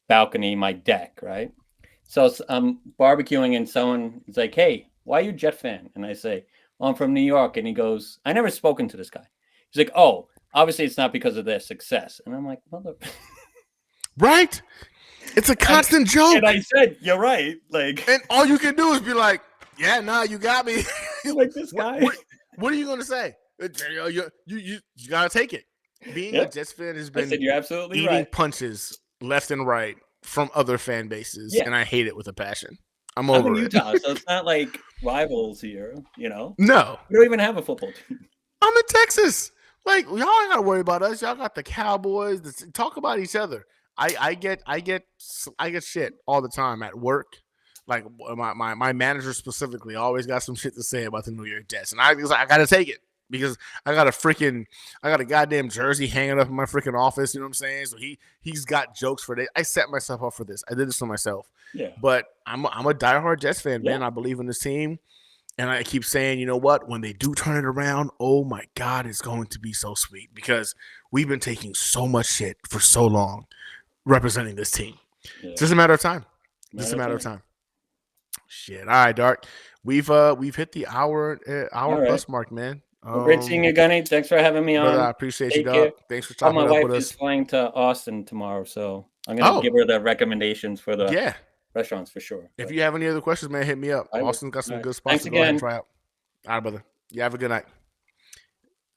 balcony, my deck, right? So I'm barbecuing and someone is like, "Hey, why are you a Jet fan?" And I say, "Oh, I'm from New York." And he goes, "I never spoken to this guy." He's like, oh, obviously it's not because of their success. And I'm like, mother. Right? It's a constant joke. And I said, you're right. Like, and all you can do is be like, yeah, nah, you got me. like this guy. What are you going to say? You got to take it. Being a Jets fan has been you're absolutely eating right. punches left and right from other fan bases, and I hate it with a passion. I'm in over Utah, it. so it's not like rivals here, you know? No. We don't even have a football team. I'm in Texas. Like, y'all ain't got to worry about us. Y'all got the Cowboys. Talk about each other. I get shit all the time at work. Like my manager specifically always got some shit to say about the New York Jets, and I got to take it because I got a goddamn jersey hanging up in my freaking office. You know what I'm saying? So he's got jokes for this. I set myself up for this. I did this to myself. Yeah. But I'm a diehard Jets fan, man. I believe in this team. And I keep saying, you know what? When they do turn it around, oh my God, it's going to be so sweet because we've been taking so much shit for so long representing this team. Yeah. It's just a matter of time. Just a matter of time. Shit. All right, Dark. We've hit the hour plus mark, man. Well, great seeing you, Gunny. Thanks for having me on. Brother, I appreciate you, dog. Thanks for talking up with us. My wife is flying to Austin tomorrow, so I'm gonna give her the recommendations for the restaurants for sure. If you have any other questions, man, hit me up. Austin's got some good spots to go ahead and try out. All right, brother. You have a good night.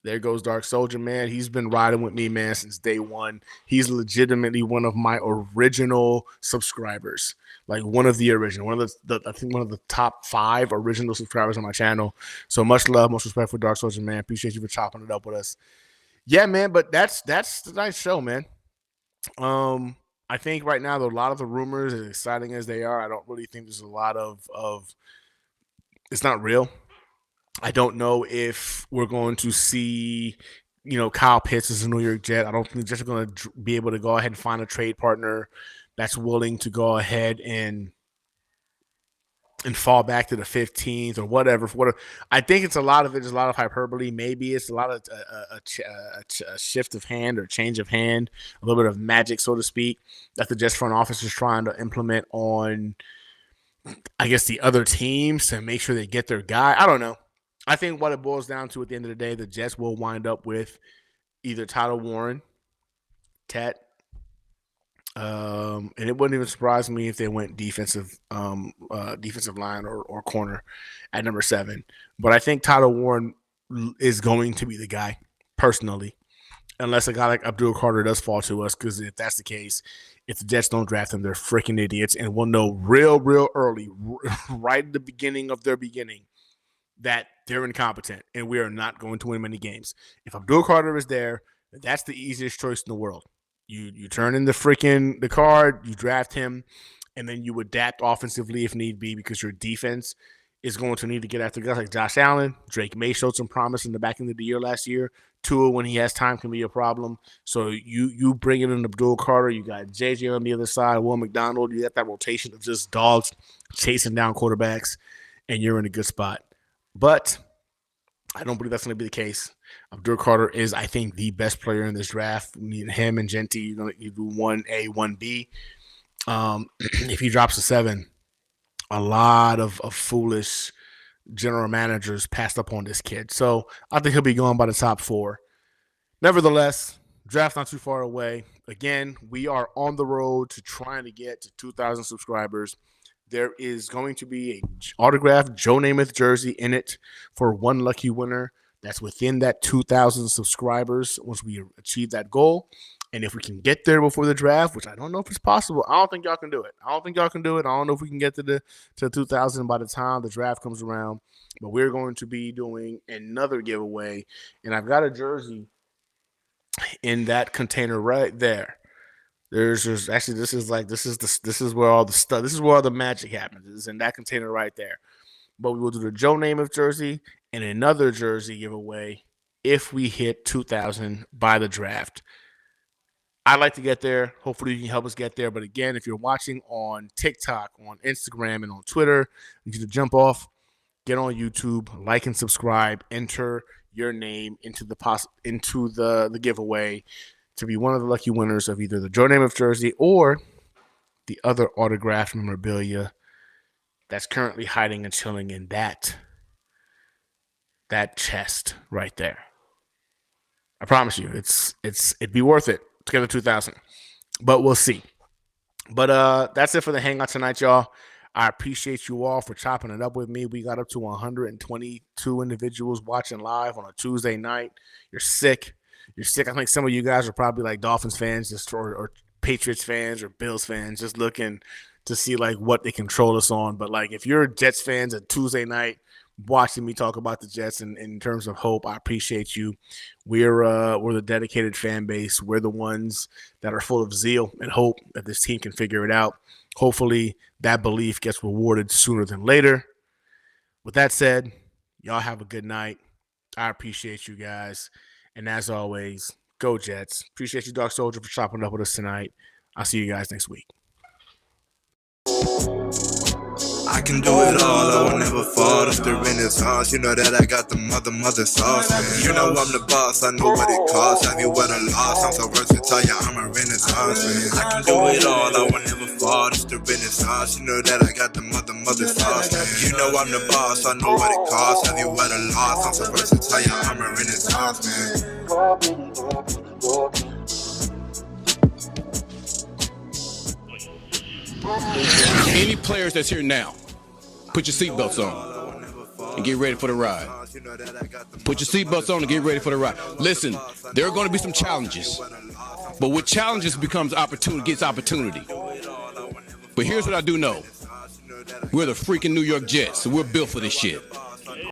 There goes Dark Soldier, man. He's been riding with me, man, since day one. He's legitimately one of my original subscribers. Like one of the original, I think one of the top 5 original subscribers on my channel. So much love, much respect for Dark Soldier, man. Appreciate you for chopping it up with us. Yeah, man, but that's tonight's show, man. I think right now, a lot of the rumors, as exciting as they are, I don't really think there's a lot of it's not real. I don't know if we're going to see, Kyle Pitts as a New York Jet. I don't think Jets are going to be able to go ahead and find a trade partner that's willing to go ahead and fall back to the 15th or whatever. I think it's a lot of hyperbole. Maybe it's a lot of a shift of hand or change of hand, a little bit of magic, so to speak, that the Jets front office is trying to implement on, I guess, the other teams to make sure they get their guy. I don't know. I think what it boils down to at the end of the day, the Jets will wind up with either Tyler Warren, Tet, and it wouldn't even surprise me if they went defensive line or corner at number 7. But I think Tyler Warren is going to be the guy, personally, unless a guy like Abdul Carter does fall to us, because if that's the case, if the Jets don't draft him, they're freaking idiots, and we'll know real early, right at the beginning of their beginning, that they're incompetent and we are not going to win many games. If Abdul Carter is there, that's the easiest choice in the world. You turn in the card, you draft him, and then you adapt offensively if need be, because your defense is going to need to get after guys like Josh Allen. Drake May showed some promise in the back end of the year last year. Tua, when he has time, can be a problem. So you bring in Abdul Carter, you got JJ on the other side, Will McDonald, you got that rotation of just dogs chasing down quarterbacks, and you're in a good spot. But I don't believe that's going to be the case. Abdul Carter is, I think, the best player in this draft. Him and Genty, you do 1A, 1B. If he drops a 7, a lot of foolish general managers passed up on this kid. So I think he'll be gone by the top 4. Nevertheless, draft not too far away. Again, we are on the road to trying to get to 2,000 subscribers. There is going to be an autographed Joe Namath jersey in it for one lucky winner that's within that 2,000 subscribers once we achieve that goal. And if we can get there before the draft, which I don't know if it's possible, I don't think y'all can do it. I don't know if we can get to 2,000 by the time the draft comes around. But we're going to be doing another giveaway. And I've got a jersey in that container right there. This is where all the magic happens. It's in that container right there. But we will do the Joe Namath jersey and another jersey giveaway if we hit 2,000 by the draft. I'd like to get there. Hopefully you can help us get there. But again, if you're watching on TikTok, on Instagram, and on Twitter, you need to jump off, get on YouTube, like and subscribe, enter your name into the giveaway to be one of the lucky winners of either the Joe Namath jersey or the other autographed memorabilia that's currently hiding and chilling in that chest right there. I promise you, it'd be worth it to get the 2,000. But we'll see. But that's it for the hangout tonight, y'all. I appreciate you all for chopping it up with me. We got up to 122 individuals watching live on a Tuesday night. You're sick. You're sick. I think some of you guys are probably like Dolphins fans, or Patriots fans or Bills fans, just looking to see like what they control us on. But like if you're Jets fans at Tuesday night watching me talk about the Jets in terms of hope, I appreciate you. We're the dedicated fan base. We're the ones that are full of zeal and hope that this team can figure it out. Hopefully that belief gets rewarded sooner than later. With that said, y'all have a good night. I appreciate you guys. And as always, go Jets. Appreciate you, Dark Soldier, for chopping up with us tonight. I'll see you guys next week. I can do it all, I will never fall off the Renaissance. You know that I got the mother sauce, man. You know I'm the boss, I know what it costs. Have you ever lost? I'm so versatile, yeah, I'm a Renaissance, man. I can do it all, I will never fall off the Renaissance. You know that I got the mother sauce, man. You know I'm the boss, I know what it costs. Have you ever lost? I'm so versatile, yeah, I'm a Renaissance, man. Any players that's here now, put your seatbelts on and get ready for the ride. Put your seatbelts on and get ready for the ride. Listen, there are going to be some challenges, but with challenges becomes opportunity, gets opportunity. But here's what I do know. We're the freaking New York Jets, so we're built for this shit.